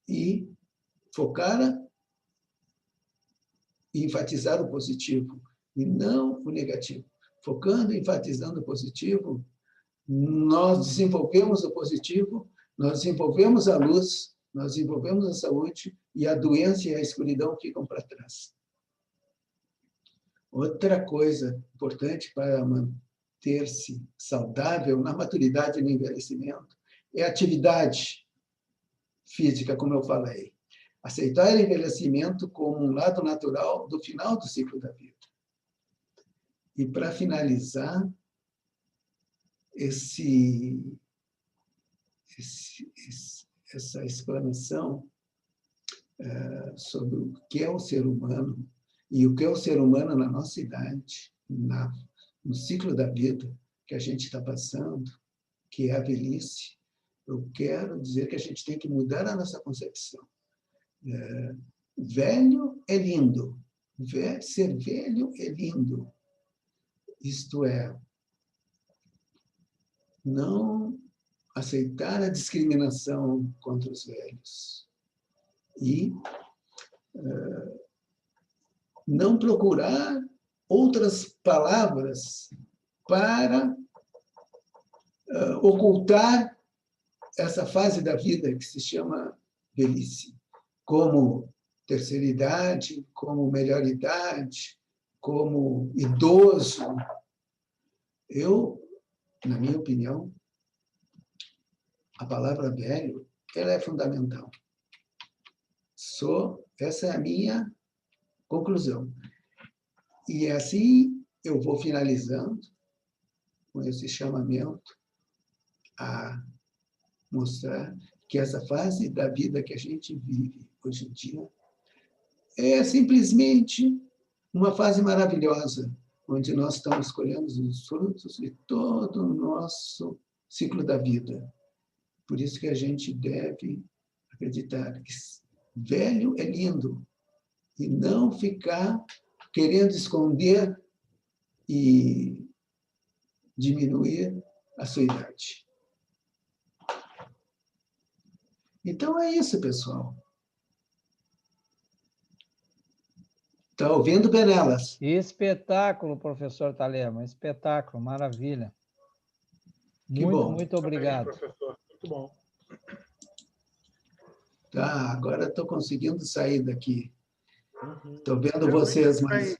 e focar e enfatizar o positivo, e não o negativo. Focando e enfatizando o positivo, nós desenvolvemos o positivo, nós desenvolvemos a luz, nós desenvolvemos a saúde, e a doença e a escuridão ficam para trás. Outra coisa importante para manter-se saudável na maturidade e no envelhecimento é a atividade física, como eu falei. Aceitar o envelhecimento como um lado natural do final do ciclo da vida. E, para finalizar, essa explanação sobre o que é o ser humano e o que é o ser humano na nossa idade, no ciclo da vida que a gente está passando, que é a velhice, eu quero dizer que a gente tem que mudar a nossa concepção. Velho é lindo. Ser velho é lindo. Isto é, não aceitar a discriminação contra os velhos e não procurar outras palavras para ocultar essa fase da vida que se chama velhice, como terceira idade, como melhor idade, como idoso. Na minha opinião, a palavra velho, ela é fundamental. Essa é a minha conclusão. E assim eu vou finalizando com esse chamamento a mostrar que essa fase da vida que a gente vive hoje em dia é simplesmente uma fase maravilhosa, onde nós estamos colhendo os frutos de todo o nosso ciclo da vida. Por isso que a gente deve acreditar que velho é lindo e não ficar querendo esconder e diminuir a sua idade. Então é isso, pessoal. Está ouvindo, Benelas? Espetáculo, professor Talema, espetáculo, maravilha. Que Muito, bom. muito obrigado. Professor, muito bom. Tá, agora estou conseguindo sair daqui. Estou vendo Geralmente vocês, mas...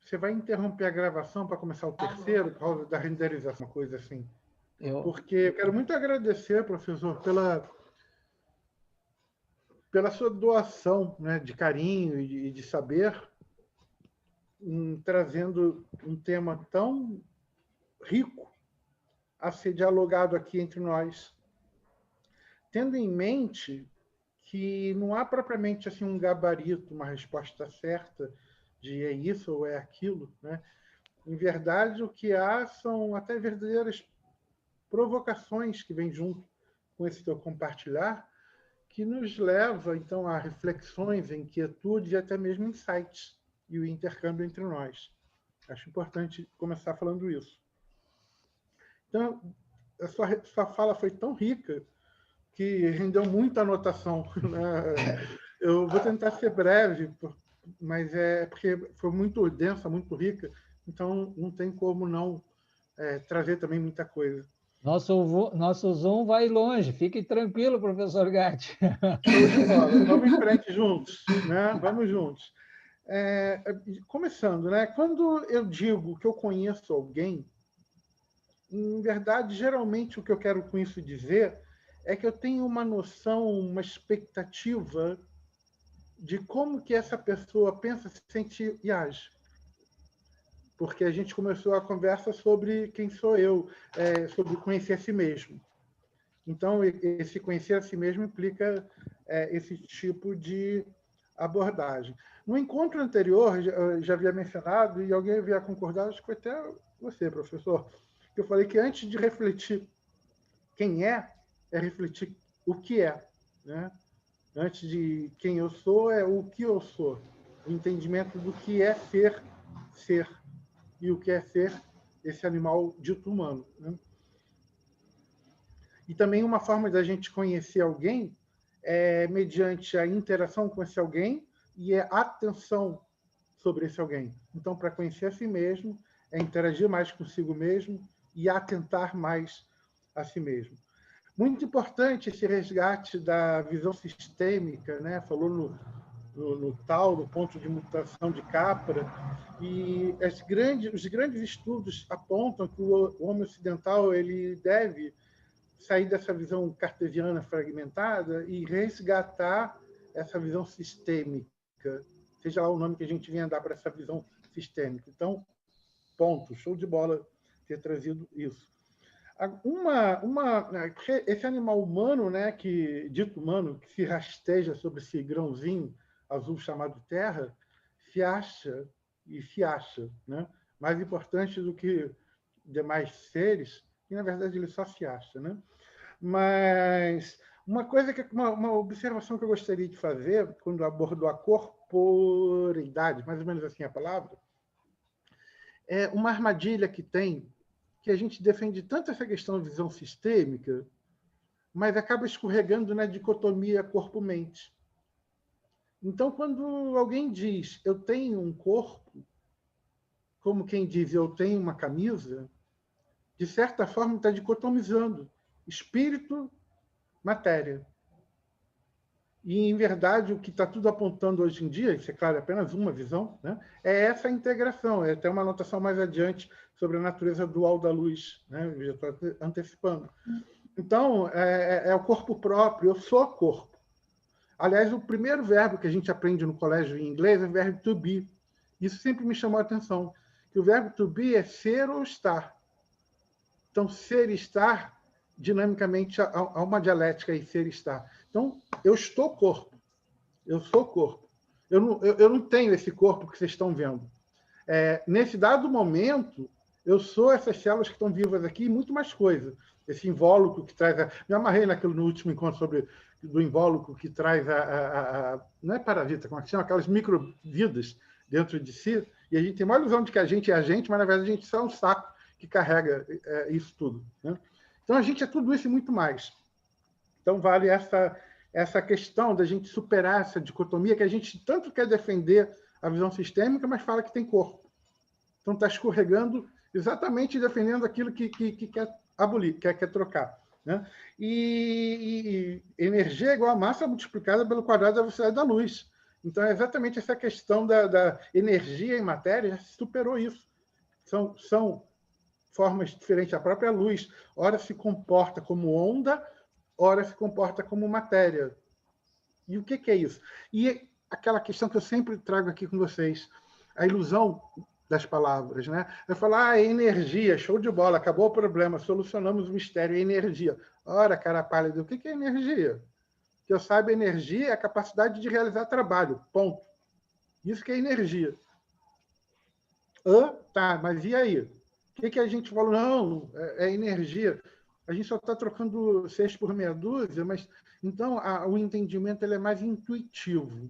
Você vai interromper a gravação para começar o terceiro, por causa da renderização, uma coisa assim. Porque eu quero muito agradecer, professor, pela sua doação, né, de carinho e de saber, trazendo um tema tão rico a ser dialogado aqui entre nós, tendo em mente que não há propriamente assim um gabarito, uma resposta certa de é isso ou é aquilo, né? Em verdade, o que há são até verdadeiras provocações que vêm junto com esse teu compartilhar, que nos leva, então, a reflexões, inquietudes e até mesmo insights, e o intercâmbio entre nós. Acho importante começar falando isso. Então, a sua fala foi tão rica que rendeu muita anotação, né? Eu vou tentar ser breve, mas é porque foi muito densa, muito rica, então não tem como não trazer também muita coisa. Nosso Zoom vai longe, fique tranquilo, professor Gatti. Show de bola, vamos em frente juntos, né? Vamos juntos. Começando, né? Quando eu digo que eu conheço alguém, em verdade, geralmente o que eu quero com isso dizer é que eu tenho uma noção, uma expectativa de como que essa pessoa pensa, se sente e age. Porque a gente começou a conversa sobre quem sou eu, sobre conhecer a si mesmo. Então, esse conhecer a si mesmo implica esse tipo de abordagem. No encontro anterior, eu já havia mencionado, e alguém havia concordado, acho que foi até você, professor, que eu falei que antes de refletir quem é refletir o que é, né? Antes de quem eu sou, é o que eu sou. O entendimento do que é ser. E o que é ser esse animal dito humano, né? E também uma forma da gente conhecer alguém é mediante a interação com esse alguém e a atenção sobre esse alguém. Então, para conhecer a si mesmo, é interagir mais consigo mesmo e atentar mais a si mesmo. Muito importante esse resgate da visão sistêmica, né? Falou no tal, no ponto de mutação de Capra, e os grandes estudos apontam que o homem ocidental ele deve sair dessa visão cartesiana fragmentada e resgatar essa visão sistêmica, seja lá o nome que a gente venha dar para essa visão sistêmica. Então, ponto, show de bola ter trazido isso. Esse animal humano, né, dito humano, que se rasteja sobre esse grãozinho azul chamado Terra, se acha, né? Mais importante do que demais seres, que na verdade ele só se acha, né? Mas uma observação que eu gostaria de fazer quando abordo a corporeidade, mais ou menos assim a palavra, é uma armadilha que a gente defende tanto essa questão de visão sistêmica, mas acaba escorregando na dicotomia corpo-mente. Então, quando alguém diz eu tenho um corpo, como quem diz eu tenho uma camisa, de certa forma está dicotomizando espírito, matéria. E, em verdade, o que está tudo apontando hoje em dia, isso é claro, é apenas uma visão, né? É essa integração. É até uma anotação mais adiante sobre a natureza dual da luz, né? Eu já estou antecipando. Então, é o corpo próprio, eu sou corpo. Aliás, o primeiro verbo que a gente aprende no colégio em inglês é o verbo to be. Isso sempre me chamou a atenção, que o verbo to be é ser ou estar. Então, ser e estar, dinamicamente, há uma dialética aí, ser e estar. Então, eu estou corpo. Eu sou corpo. Eu não tenho esse corpo que vocês estão vendo. Nesse dado momento, eu sou essas células que estão vivas aqui e muito mais coisa. Esse invólucro que traz... Me amarrei no último encontro do invólucro que traz não é parasita, como é que chama? Aquelas microvidas dentro de si. E a gente tem uma ilusão de que a gente é a gente, mas, na verdade, a gente só é um saco que carrega isso tudo, né? Então, a gente é tudo isso e muito mais. Então, vale essa questão da gente superar essa dicotomia que a gente tanto quer defender a visão sistêmica, mas fala que tem corpo. Então, está escorregando exatamente defendendo aquilo que quer abolir, quer trocar. Né? E energia é igual a massa multiplicada pelo quadrado da velocidade da luz. Então, é exatamente essa questão da energia em matéria, já superou isso. São formas diferentes. A própria luz, ora se comporta como onda, ora se comporta como matéria. E o que é isso? E aquela questão que eu sempre trago aqui com vocês, a ilusão das palavras, né? Eu falo, energia, show de bola, acabou o problema, solucionamos o mistério, energia. Ora, cara pálida, o que é energia? Que eu saiba, energia é a capacidade de realizar trabalho, ponto. Isso que é energia. Tá, mas e aí? O que a gente falou? Não, é energia. A gente só está trocando 6 por meia dúzia, mas então o entendimento ele é mais intuitivo,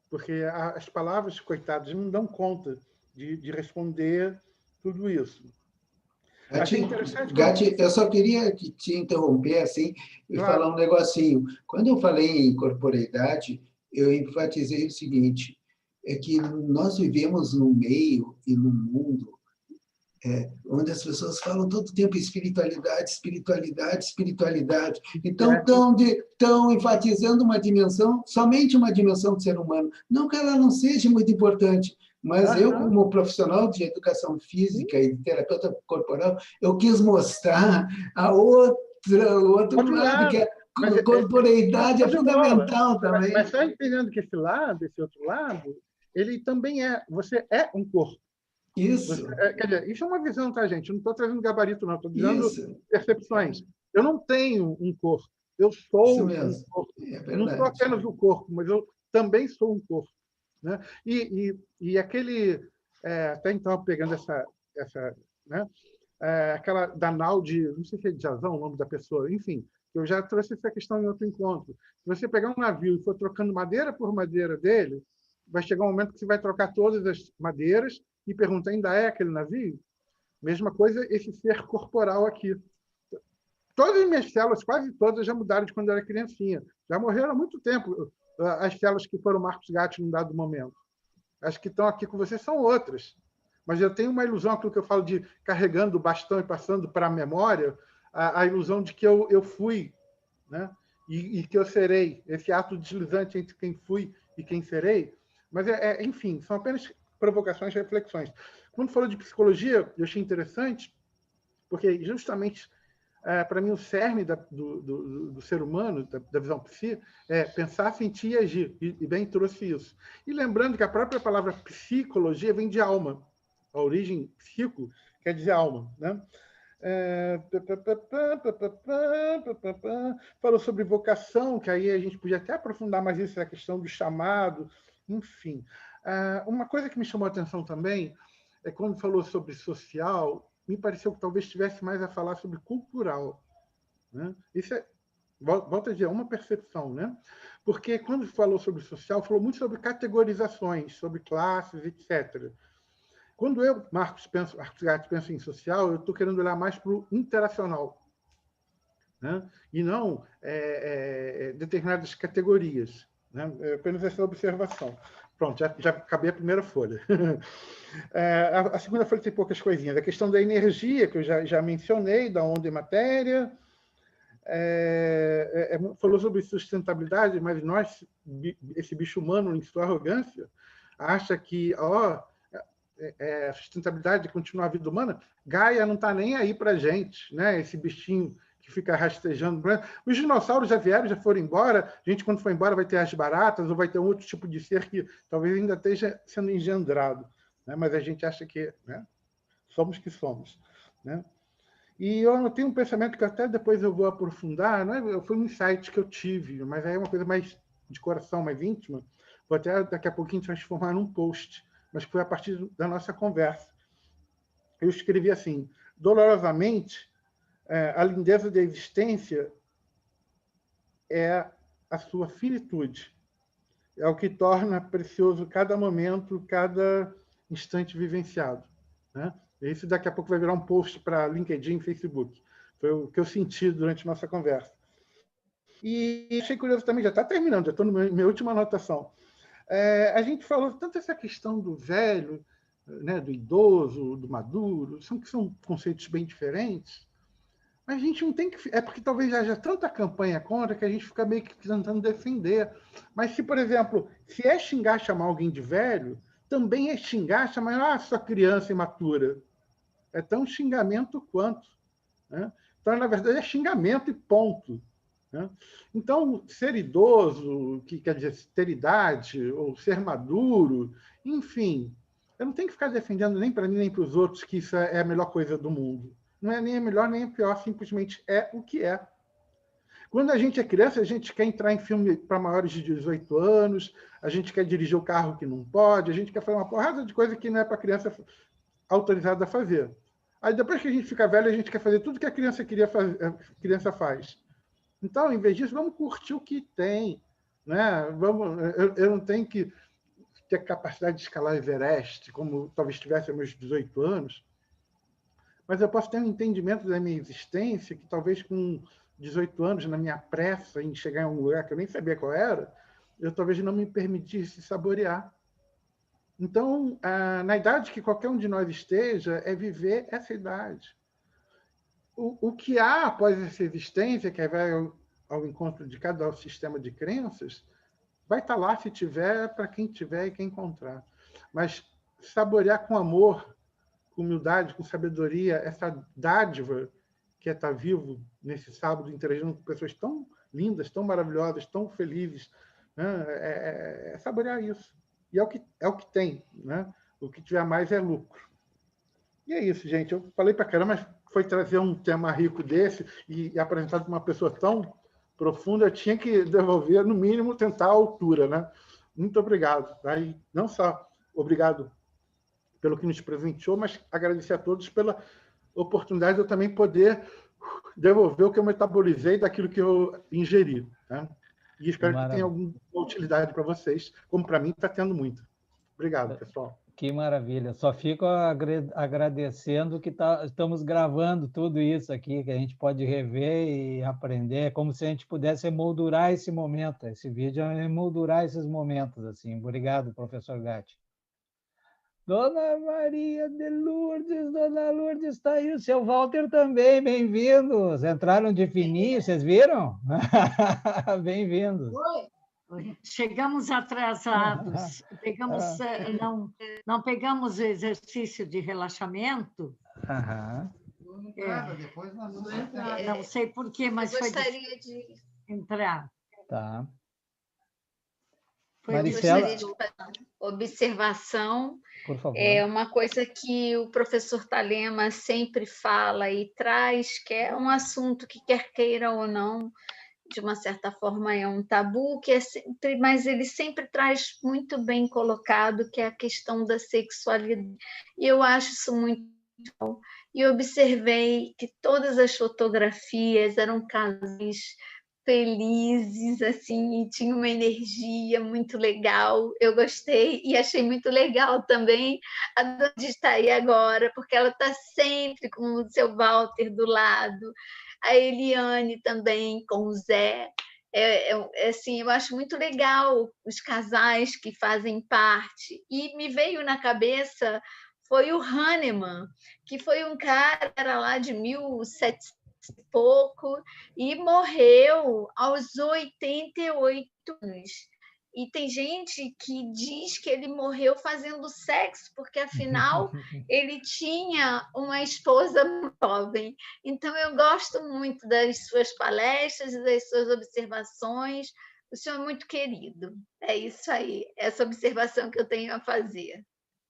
porque as palavras, coitadas, não dão conta de responder tudo isso. Gatti, eu só queria te interromper assim, e falar um negocinho. Quando eu falei em corporeidade, eu enfatizei o seguinte, é que nós vivemos num meio e num mundo onde as pessoas falam todo o tempo espiritualidade, espiritualidade, espiritualidade. Então, estão enfatizando uma dimensão, somente uma dimensão do ser humano. Não que ela não seja muito importante, mas eu, como profissional de educação física e de terapeuta corporal, eu quis mostrar o outro lado, que a corporeidade é fundamental também. Mas só entendendo que esse outro lado, ele também você é um corpo. Isso. Quer dizer, isso é uma visão, tá, gente? Eu não estou trazendo gabarito, não. Estou dizendo percepções. Eu não tenho um corpo. Eu sou um corpo. Eu não sou apenas o corpo, mas eu também sou um corpo. Né? E aquele... até então, pegando essa né? Aquela da Naldi, não sei se é de Jazão o nome da pessoa, enfim, eu já trouxe essa questão em outro encontro. Se você pegar um navio e for trocando madeira por madeira dele, vai chegar um momento que você vai trocar todas as madeiras e pergunta, ainda é aquele navio? Mesma coisa esse ser corporal aqui. Todas as minhas células, quase todas, já mudaram de quando eu era criancinha. Já morreram há muito tempo as células que foram Marcos Gatti num dado momento. As que estão aqui com vocês são outras. Mas eu tenho uma ilusão, aquilo que eu falo de carregando o bastão e passando para a memória, a ilusão de que eu fui, né? E que eu serei. Esse ato deslizante entre quem fui e quem serei. Mas, enfim, são apenas provocações, reflexões. Quando falou de psicologia, eu achei interessante, porque justamente, para mim, o cerne do ser humano, da visão psi, é pensar, sentir e agir, e bem trouxe isso. E lembrando que a própria palavra psicologia vem de alma. A origem psico quer dizer alma. Né? Falou sobre vocação, que aí a gente podia até aprofundar mais isso, a questão do chamado, enfim. Uma coisa que me chamou a atenção também é quando falou sobre social, me pareceu que talvez tivesse mais a falar sobre cultural. Né? Isso volto a dizer, uma percepção, né? Porque quando falou sobre social, falou muito sobre categorizações, sobre classes, etc. Quando eu, Marcos Gatti, penso em social, eu estou querendo olhar mais para o interacional, né? E não determinadas categorias. Né? Apenas essa observação. Pronto, já acabei a primeira folha. A segunda folha tem poucas coisinhas. A questão da energia, que eu já mencionei, da onda e matéria. Falou sobre sustentabilidade, mas nós, esse bicho humano, em sua arrogância, acha que a sustentabilidade de continuar a vida humana, Gaia não está nem aí para a gente, né? Esse bichinho que fica rastejando. Os dinossauros já vieram, já foram embora. A gente, quando for embora, vai ter as baratas ou vai ter um outro tipo de ser que talvez ainda esteja sendo engendrado. Né? Mas a gente acha que, né? Somos que somos. Né? E eu anotei um pensamento que até depois eu vou aprofundar. Né? Foi um insight que eu tive, mas aí é uma coisa mais de coração, mais íntima. Vou até daqui a pouquinho transformar num post, mas foi a partir da nossa conversa. Eu escrevi assim: dolorosamente, a lindeza da existência é a sua finitude. É o que torna precioso cada momento, cada instante vivenciado. Né? Isso daqui a pouco vai virar um post para LinkedIn e Facebook. Foi o que eu senti durante a nossa conversa. E achei curioso também, já está terminando, já estou na minha última anotação. A gente falou tanto essa questão do velho, né, do idoso, do maduro, são conceitos bem diferentes, mas a gente não tem que... É porque talvez haja tanta campanha contra que a gente fica meio que tentando defender. Mas se, por exemplo, se é xingar chamar alguém de velho, também é xingar chamar sua criança imatura. É tão xingamento quanto. Né? Então, na verdade, é xingamento e ponto. Né? Então, ser idoso, que quer dizer ter idade, ou ser maduro, enfim, eu não tenho que ficar defendendo nem para mim nem para os outros que isso é a melhor coisa do mundo. Não é nem a melhor nem a pior, simplesmente é o que é. Quando a gente é criança, a gente quer entrar em filme para maiores de 18 anos, a gente quer dirigir o carro que não pode, a gente quer fazer uma porrada de coisa que não é para criança autorizada a fazer. Aí depois que a gente fica velho, a gente quer fazer tudo que a criança queria fazer, a criança faz. Então, em vez disso, vamos curtir o que tem. Né? Eu não tenho que ter capacidade de escalar Everest, como talvez tivesse aos meus 18 anos, mas eu posso ter um entendimento da minha existência que talvez com 18 anos, na minha pressa em chegar em um lugar que eu nem sabia qual era, eu talvez não me permitisse saborear. Então, na idade que qualquer um de nós esteja, é viver essa idade. O que há após essa existência, que vai ao encontro de cada sistema de crenças, vai estar lá se tiver, para quem tiver e quem encontrar. Mas saborear com amor, com humildade, com sabedoria, essa dádiva que é estar vivo nesse sábado, interagindo com pessoas tão lindas, tão maravilhosas, tão felizes, né? É saborear isso. E é o que tem. Né? O que tiver mais é lucro. E é isso, gente. Eu falei para caramba, mas foi trazer um tema rico desse e apresentado por uma pessoa tão profunda, eu tinha que devolver, no mínimo, tentar a altura. Né? Muito obrigado. Tá? E não só obrigado pelo que nos presenteou, mas agradecer a todos pela oportunidade de eu também poder devolver o que eu metabolizei daquilo que eu ingeri. Tá? E espero que tenha alguma utilidade para vocês, como para mim está tendo muito. Obrigado, pessoal. Que maravilha. Só fico agradecendo que estamos gravando tudo isso aqui, que a gente pode rever e aprender. É como se a gente pudesse emoldurar esse momento. Esse vídeo é emoldurar esses momentos. Assim. Obrigado, professor Gatti. Dona Maria de Lourdes, Dona Lourdes está aí, o seu Walter também, bem-vindos. Entraram de fininho, vocês viram? Bem-vindos. Chegamos atrasados, não pegamos o exercício de relaxamento. Depois nós vamos não sei por quê, mas eu gostaria de entrar. Tá. Maricela, gostaria de fazer uma observação. Por favor. É uma coisa que o professor Thalema sempre fala e traz, que é um assunto que, quer queira ou não, de uma certa forma é um tabu, que é sempre, mas ele sempre traz muito bem colocado, que é a questão da sexualidade. E eu acho isso muito bom. E observei que todas as fotografias eram casais felizes, assim, e tinha uma energia muito legal. Eu gostei e achei muito legal também a Dona de estar aí agora, porque ela está sempre com o seu Walter do lado, a Eliane também com o Zé. Assim, eu acho muito legal os casais que fazem parte. E me veio na cabeça foi o Hahnemann, que foi um cara era lá de 1700 e pouco e morreu aos 88 anos. E tem gente que diz que ele morreu fazendo sexo, porque afinal ele tinha uma esposa jovem. Então eu gosto muito das suas palestras e das suas observações. O senhor é muito querido. É isso aí, essa observação que eu tenho a fazer.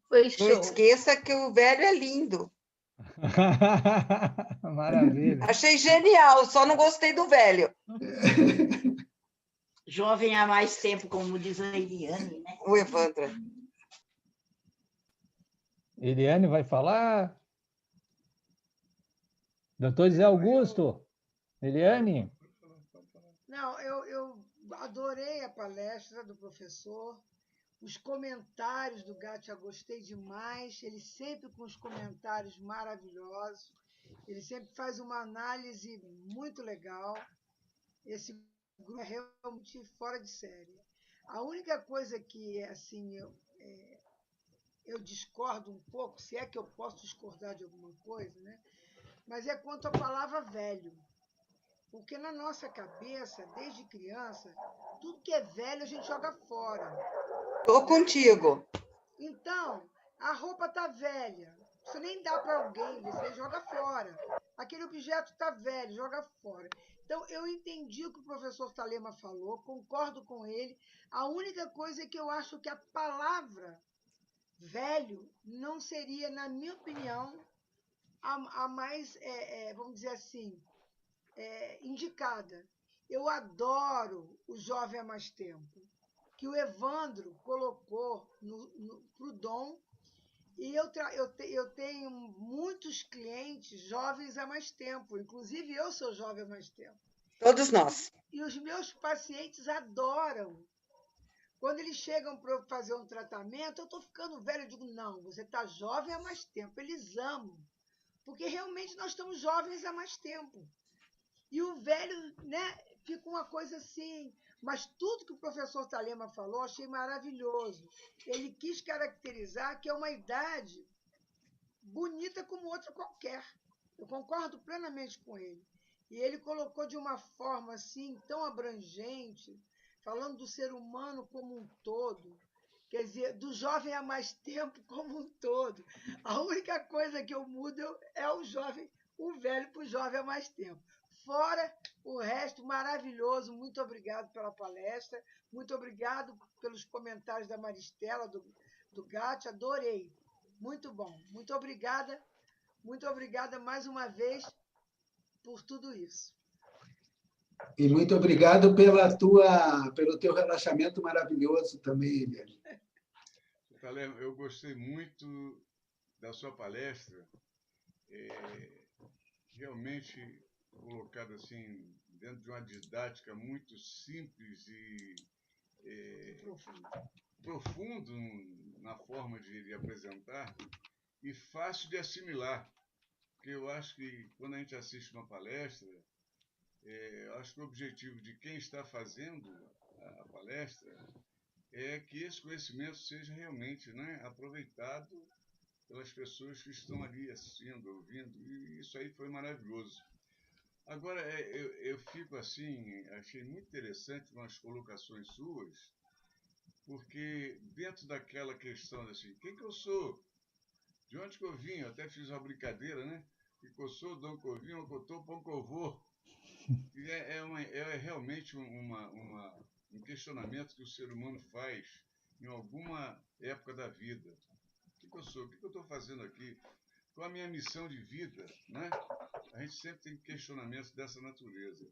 Foi show. Não esqueça que o velho é lindo. Maravilha. Achei genial, só não gostei do velho. Jovem há mais tempo, como diz a Eliane, né? O Evandra. Eliane vai falar? Doutor Zé Augusto? Eliane? Não, eu adorei a palestra do professor. Os comentários do Gatti eu gostei demais. Ele sempre com os comentários maravilhosos. Ele sempre faz uma análise muito legal. Esse grupo é realmente fora de série. A única coisa que, assim, eu discordo um pouco, se é que eu posso discordar de alguma coisa, né? Mas é quanto à palavra velho. Porque na nossa cabeça, desde criança, tudo que é velho a gente joga fora. Tô contigo. Então, a roupa está velha. Você nem dá para alguém, você joga fora. Aquele objeto está velho, joga fora. Então, eu entendi o que o professor Talema falou, concordo com ele. A única coisa é que eu acho que a palavra velho não seria, na minha opinião, a mais, vamos dizer assim, indicada. Eu adoro o Jovem há Mais Tempo, que o Evandro colocou para o Dom, e eu tenho muitos clientes jovens há mais tempo, inclusive eu sou jovem há mais tempo. Todos nós. E os meus pacientes adoram. Quando eles chegam para fazer um tratamento, eu estou ficando velho, eu digo, não, você está jovem há mais tempo. Eles amam, porque realmente nós estamos jovens há mais tempo. E o velho, né, fica uma coisa assim. Mas tudo que o professor Talema falou, achei maravilhoso. Ele quis caracterizar que é uma idade bonita como outra qualquer. Eu concordo plenamente com ele. E ele colocou de uma forma assim, tão abrangente, falando do ser humano como um todo. Quer dizer, do jovem há mais tempo como um todo. A única coisa que eu mudo é o jovem, o velho para o jovem há mais tempo. Fora o resto, maravilhoso. Muito obrigado pela palestra. Muito obrigado pelos comentários da Maristela, do Gatti. Adorei. Muito bom. Muito obrigada mais uma vez por tudo isso. E muito obrigado pelo teu relaxamento maravilhoso também, Eliane. Talema, eu gostei muito da sua palestra, realmente colocada assim, dentro de uma didática muito simples e profundo na forma de apresentar e fácil de assimilar. Porque eu acho que quando a gente assiste uma palestra, eu acho que o objetivo de quem está fazendo a palestra é que esse conhecimento seja realmente, né, aproveitado pelas pessoas que estão ali assistindo, ouvindo, e isso aí foi maravilhoso. Agora, eu fico assim, achei muito interessante umas colocações suas, porque dentro daquela questão assim, quem que eu sou? De onde que eu vim? Eu até fiz uma brincadeira, né? Que eu sou, de onde que eu vim, onde que eu estou, para onde que eu vou. E é realmente um questionamento que o ser humano faz em alguma época da vida. O que eu sou? O que eu estou fazendo aqui? Qual a minha missão de vida? Né? A gente sempre tem questionamentos dessa natureza.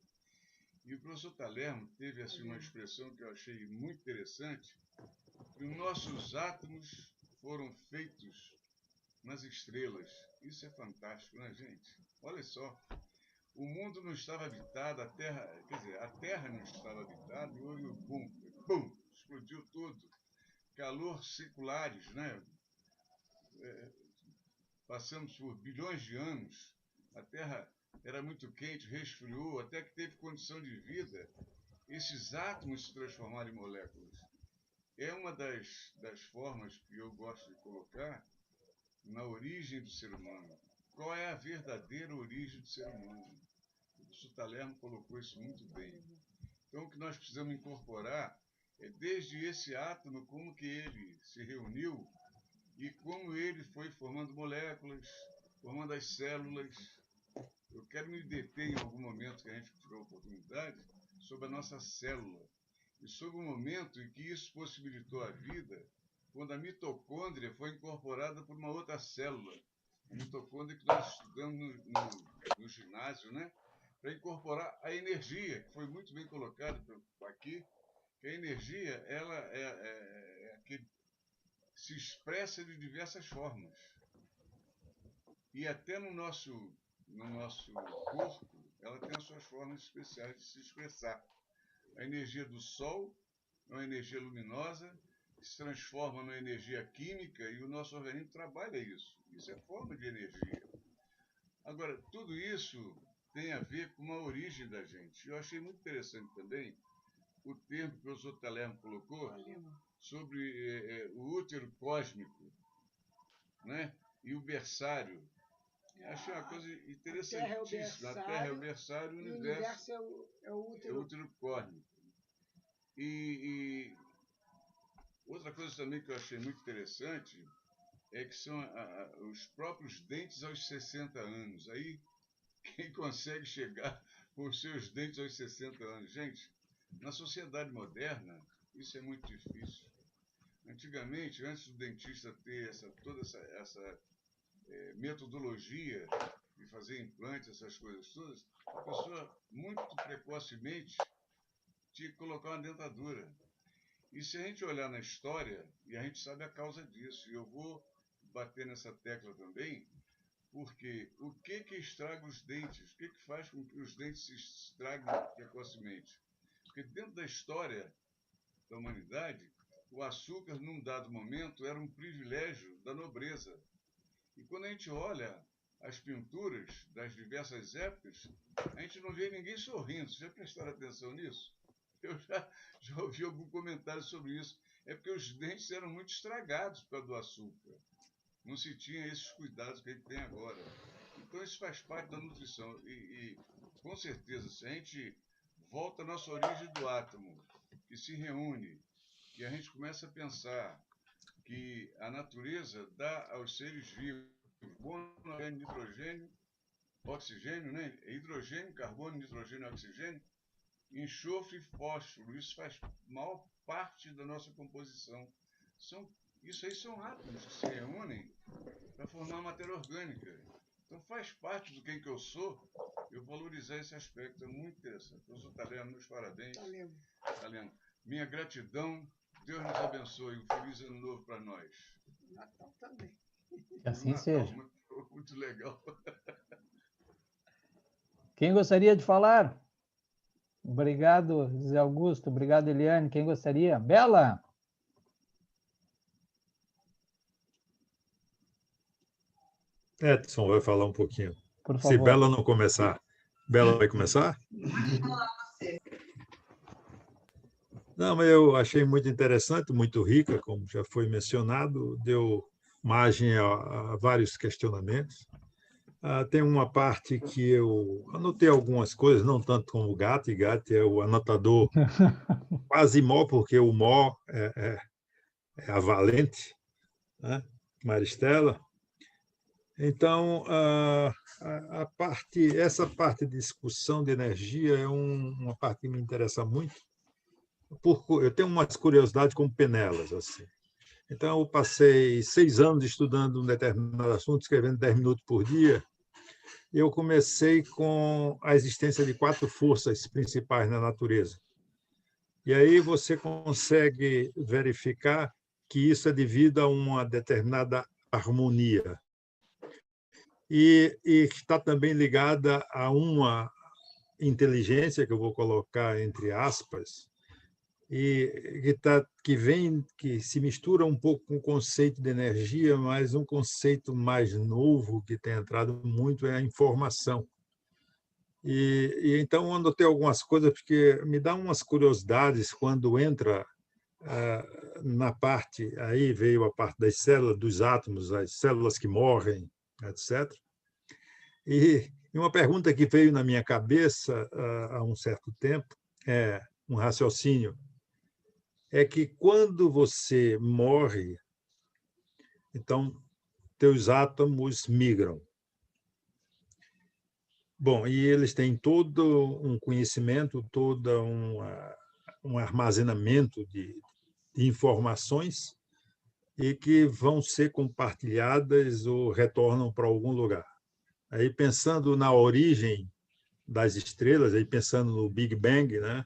E o professor Talema teve assim, uma expressão que eu achei muito interessante, que os nossos átomos foram feitos nas estrelas. Isso é fantástico, né, gente? Olha só. O mundo não estava habitado, a Terra não estava habitada, e houve o boom, explodiu tudo. Calor seculares, né? Passamos por bilhões de anos, a Terra era muito quente, resfriou, até que teve condição de vida, esses átomos se transformaram em moléculas. É uma das formas que eu gosto de colocar na origem do ser humano. Qual é a verdadeira origem do ser humano? O professor Talema colocou isso muito bem. Então, o que nós precisamos incorporar é desde esse átomo, como que ele se reuniu e como ele foi formando moléculas, formando as células. Eu quero me deter em algum momento que a gente tiver a oportunidade sobre a nossa célula e sobre o momento em que isso possibilitou a vida, quando a mitocôndria foi incorporada por uma outra célula. A mitocôndria que nós estudamos no ginásio, né? Para incorporar a energia, que foi muito bem colocado aqui, que a energia ela é que se expressa de diversas formas. E até no nosso corpo, ela tem as suas formas especiais de se expressar. A energia do Sol é uma energia luminosa, que se transforma numa energia química e o nosso organismo trabalha isso. Isso é forma de energia. Agora, tudo isso tem a ver com a origem da gente. Eu achei muito interessante também o termo que o professor Talermo colocou sobre o útero cósmico, né? E o berçário. Achei uma coisa interessantíssima. A Terra é o berçário, o universo é o útero cósmico. E outra coisa também que eu achei muito interessante é que são os próprios dentes aos 60 anos. Aí, quem consegue chegar com os seus dentes aos 60 anos? Gente, na sociedade moderna, isso é muito difícil. Antigamente, antes do dentista ter toda essa metodologia de fazer implantes, essas coisas todas, a pessoa, muito precocemente, tinha que colocar uma dentadura. E se a gente olhar na história, e a gente sabe a causa disso, e eu vou bater nessa tecla também, porque o que estraga os dentes? O que faz com que os dentes se estraguem precocemente? Porque dentro da história da humanidade, o açúcar, num dado momento, era um privilégio da nobreza. E quando a gente olha as pinturas das diversas épocas, a gente não vê ninguém sorrindo. Vocês já prestaram atenção nisso? Eu já ouvi algum comentário sobre isso. É porque os dentes eram muito estragados por causa do açúcar. Não se tinha esses cuidados que a gente tem agora. Então, isso faz parte da nutrição. E com certeza, se a gente volta à nossa origem do átomo, que se reúne, e a gente começa a pensar que a natureza dá aos seres vivos carbono, nitrogênio, oxigênio, né? Hidrogênio, carbono, nitrogênio, oxigênio, enxofre e fósforo. Isso faz maior parte da nossa composição. Isso aí são átomos que se reúnem para formar matéria orgânica. Então faz parte do quem que eu sou, eu valorizar esse aspecto. É muito interessante. Professor Talermo, meus parabéns. Talermo. Minha gratidão. Deus nos abençoe. Um feliz ano novo para nós. Natal também. Que assim Natal, seja. muito legal. Quem gostaria de falar? Obrigado, Zé Augusto. Obrigado, Eliane. Quem gostaria? Bela? Edson vai falar um pouquinho. Por Se favor. Bela não começar. Bela vai começar? Não, mas eu achei muito interessante, muito rica, como já foi mencionado, deu margem a vários questionamentos. Tem uma parte que eu anotei algumas coisas, não tanto como o Gatti. Gatti é o anotador quase mó, porque o mó é a valente, né? Maristela. Então, essa parte de discussão de energia é uma parte que me interessa muito. Eu tenho umas curiosidades como Penelas, assim. Então, eu passei 6 anos estudando um determinado assunto, escrevendo 10 minutos por dia. Eu comecei com a existência de 4 forças principais na natureza. E aí você consegue verificar que isso é devido a uma determinada harmonia. E está também ligada a uma inteligência, que eu vou colocar entre aspas, que se mistura um pouco com o conceito de energia, mas um conceito mais novo que tem entrado muito é a informação. E então eu anotei algumas coisas, porque me dá umas curiosidades quando entra na parte, aí veio a parte das células, dos átomos, as células que morrem, etc. E uma pergunta que veio na minha cabeça há um certo tempo, um raciocínio, é que quando você morre, então teus átomos migram. Bom, e eles têm todo um conhecimento, todo um armazenamento de informações e que vão ser compartilhadas ou retornam para algum lugar. Aí pensando na origem das estrelas, aí pensando no Big Bang, né?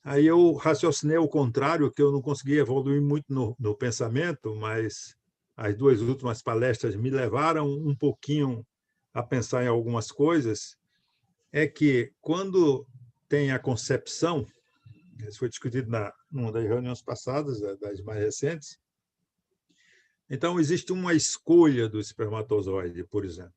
Aí eu raciocinei ao contrário, que eu não consegui evoluir muito no pensamento, mas as 2 últimas palestras me levaram um pouquinho a pensar em algumas coisas, é que quando tem a concepção, isso foi discutido numa das reuniões passadas, das mais recentes, então existe uma escolha do espermatozoide, por exemplo.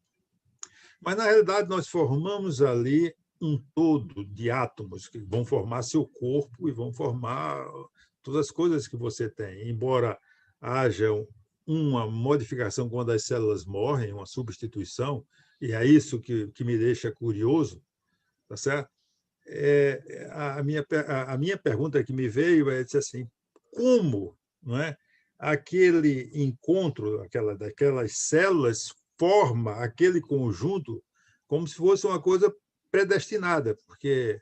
Mas, na realidade, nós formamos ali um todo de átomos que vão formar seu corpo e vão formar todas as coisas que você tem. Embora haja uma modificação quando as células morrem, uma substituição, e é isso que me deixa curioso, tá certo? A minha pergunta que me veio é dizer assim, como, não é, aquele encontro daquelas células forma aquele conjunto como se fosse uma coisa predestinada, porque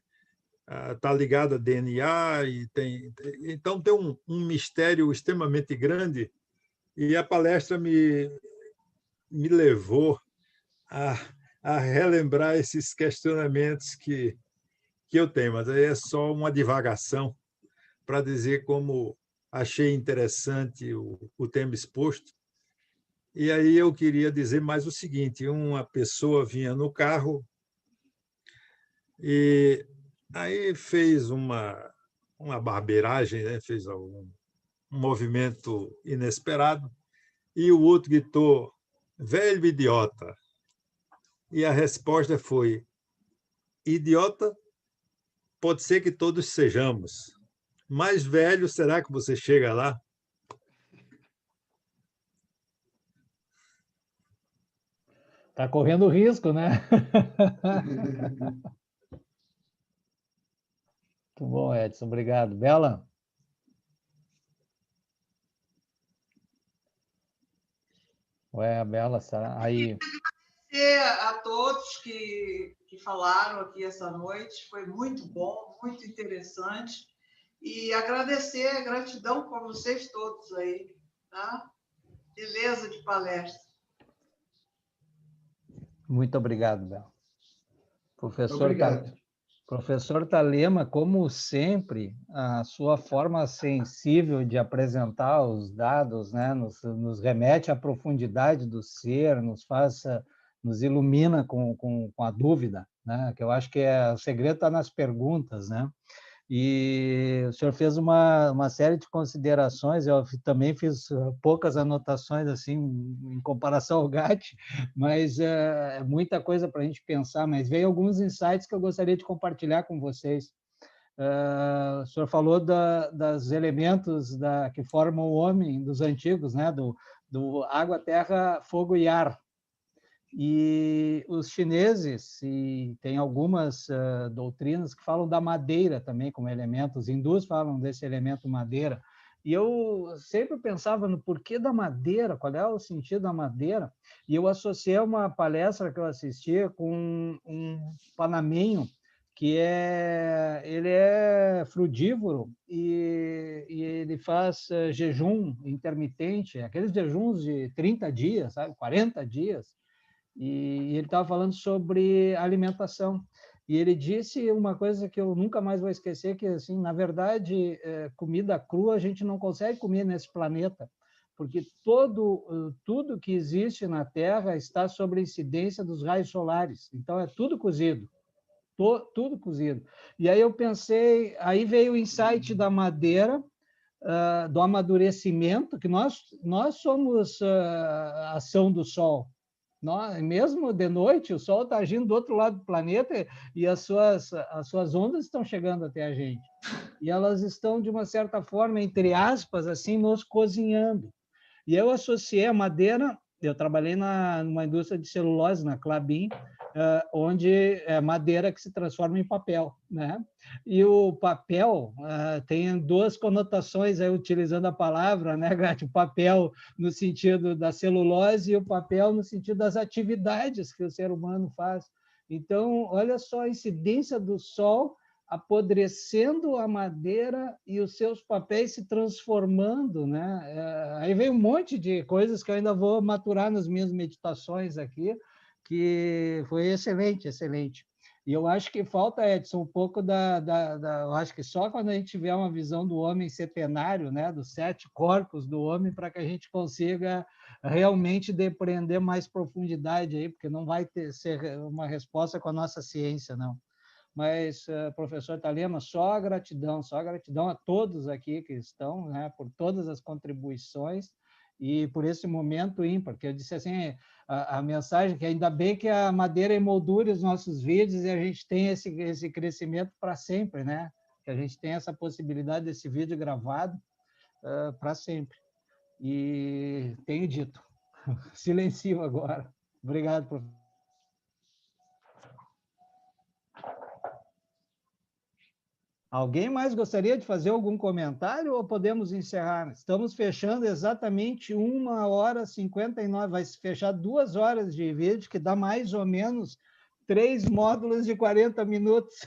está ligada a DNA e então tem um mistério extremamente grande, e a palestra me levou a relembrar esses questionamentos que eu tenho, mas aí é só uma divagação para dizer como achei interessante o tema exposto. E aí eu queria dizer mais o seguinte: uma pessoa vinha no carro e aí fez uma barbeiragem, né? Fez um movimento inesperado, e o outro gritou, velho idiota. E a resposta foi, idiota, pode ser que todos sejamos, mas velho, será que você chega lá? Está correndo risco, né? Muito bom, Edson. Obrigado. Bela? Ué, a Bela, será? Aí. A todos que falaram aqui essa noite, foi muito bom, muito interessante, e agradecer, gratidão para vocês todos aí, tá? Beleza de palestra. Muito obrigado, Bela. Obrigado. Professor Thalema, como sempre, a sua forma sensível de apresentar os dados, né, nos remete à profundidade do ser, nos ilumina com a dúvida, né, que eu acho que o segredo está nas perguntas, né? E o senhor fez uma série de considerações, eu também fiz poucas anotações assim em comparação ao GAT, mas é muita coisa para a gente pensar, mas veio alguns insights que eu gostaria de compartilhar com vocês. O senhor falou dos elementos que formam o homem dos antigos, né? do água, terra, fogo e ar. E os chineses, e tem algumas doutrinas que falam da madeira também como elemento, os hindus falam desse elemento madeira, e eu sempre pensava no porquê da madeira, qual é o sentido da madeira, e eu associei uma palestra que eu assisti com um panamenho, que ele é frugívoro e ele faz jejum intermitente, aqueles jejuns de 30 dias, sabe, 40 dias, e ele estava falando sobre alimentação. E ele disse uma coisa que eu nunca mais vou esquecer, que, assim, na verdade, comida crua a gente não consegue comer nesse planeta, porque tudo que existe na Terra está sob a incidência dos raios solares. Então, é tudo cozido. Tudo cozido. E aí eu pensei, aí veio o insight da madeira, do amadurecimento, que nós somos a ação do Sol. Mesmo de noite, o Sol está agindo do outro lado do planeta e as suas ondas estão chegando até a gente. E elas estão, de uma certa forma, entre aspas, assim, nos cozinhando. E eu associei a madeira, eu trabalhei numa indústria de celulose, na Klabin, onde é madeira que se transforma em papel, né? E o papel tem duas conotações, aí, utilizando a palavra, né, Gatti? O papel no sentido da celulose e o papel no sentido das atividades que o ser humano faz. Então, olha só a incidência do sol apodrecendo a madeira e os seus papéis se transformando, né? Aí vem um monte de coisas que eu ainda vou maturar nas minhas meditações aqui, que foi excelente, excelente. E eu acho que falta, Edson, um pouco eu acho que só quando a gente tiver uma visão do homem centenário, né, dos 7 corpos do homem, para que a gente consiga realmente depreender mais profundidade aí, porque não vai ser uma resposta com a nossa ciência, não. Mas, professor Thalema, só gratidão a todos aqui que estão, né, por todas as contribuições, e por esse momento ímpar, que eu disse assim, a mensagem que ainda bem que a Madeira emoldure os nossos vídeos e a gente tem esse crescimento para sempre, né? Que a gente tem essa possibilidade desse vídeo gravado para sempre. E tenho dito. Silencio agora. Obrigado, professor. Alguém mais gostaria de fazer algum comentário ou podemos encerrar? Estamos fechando exatamente 1h59, vai se fechar 2 horas de vídeo, que dá mais ou menos 3 módulos de 40 minutos.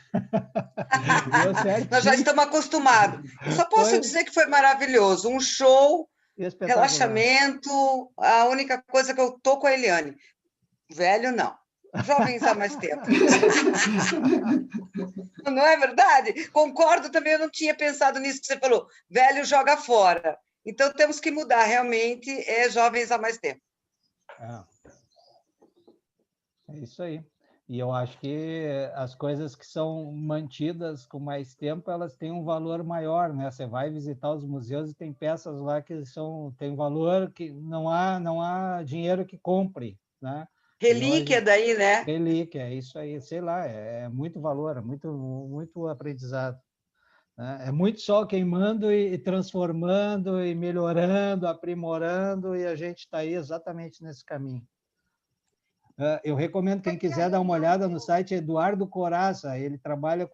Nós já estamos acostumados. Eu só posso dizer que foi maravilhoso. Um show, relaxamento, a única coisa que eu estou com a Eliane. Velho, não. Jovens há mais tempo. Não é verdade? Concordo também, eu não tinha pensado nisso que você falou. Velho joga fora. Então, temos que mudar. Realmente, é jovens há mais tempo. É isso aí. E eu acho que as coisas que são mantidas com mais tempo, elas têm um valor maior, né? Você vai visitar os museus e tem peças lá que têm valor que não há dinheiro que compre, né? Relíquia daí, né? Relíquia, é isso aí, sei lá, é muito valor, é muito aprendizado. Né? É muito sol queimando e transformando e melhorando, aprimorando, e a gente está aí exatamente nesse caminho. Eu recomendo quem quiser dar uma olhada no site Eduardo Corazza, ele trabalha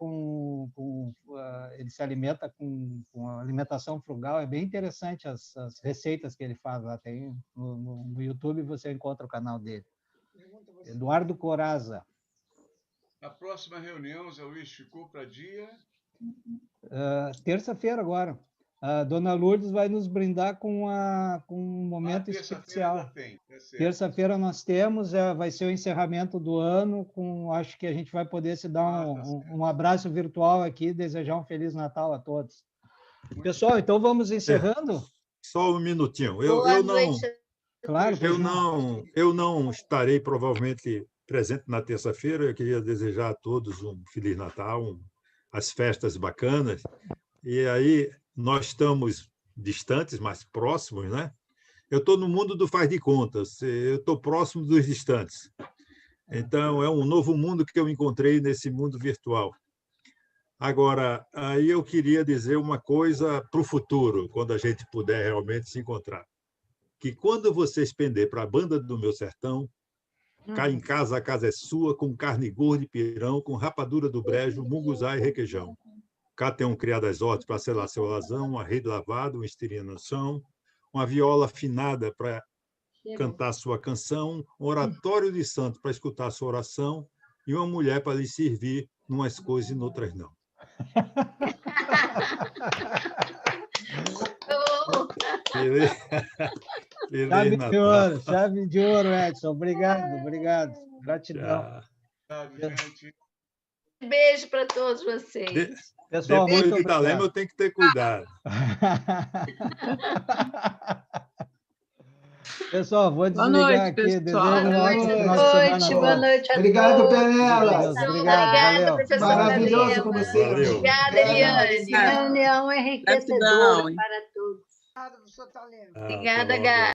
ele se alimenta com alimentação frugal, é bem interessante as receitas que ele faz lá, tem no YouTube você encontra o canal dele. Eduardo Corazza. A próxima reunião, Zé Luiz, ficou para dia? Terça-feira agora. A dona Lourdes vai nos brindar com um momento especial. Terça-feira nós temos, vai ser o encerramento do ano, acho que a gente vai poder se dar um abraço virtual aqui, desejar um Feliz Natal a todos. Pessoal, então vamos encerrando? Só um minutinho. Claro, eu não estarei provavelmente presente na terça-feira. Eu queria desejar a todos um Feliz Natal, as festas bacanas. E aí nós estamos distantes, mas próximos, né? Eu estou no mundo do faz de contas. Eu estou próximo dos distantes. Então é um novo mundo que eu encontrei nesse mundo virtual. Agora, aí eu queria dizer uma coisa para o futuro, quando a gente puder realmente se encontrar. Que quando vocês pender para a Banda do Meu Sertão, cá em casa, a casa é sua, com carne gorda e pirão, com rapadura do brejo, munguzá e requeijão. Cá tem um criado às ordens para selar seu alazão, um arreio lavado, um estirinha no chão, uma viola afinada para cantar sua canção, um oratório de santo para escutar sua oração e uma mulher para lhe servir numas coisas e noutras não. Chave de ouro, Edson. Obrigado. Gratidão. Beijo para todos vocês. Pessoal, depois do Italema eu tenho que ter cuidado. Pessoal, vou desligar aqui. Boa noite a obrigado, todos. Penela. Obrigado, professor. Maravilhoso com você. Obrigada, Eliane. Reunião enriquecedora para todos. Obrigado, professor Talema. Obrigada, Gá.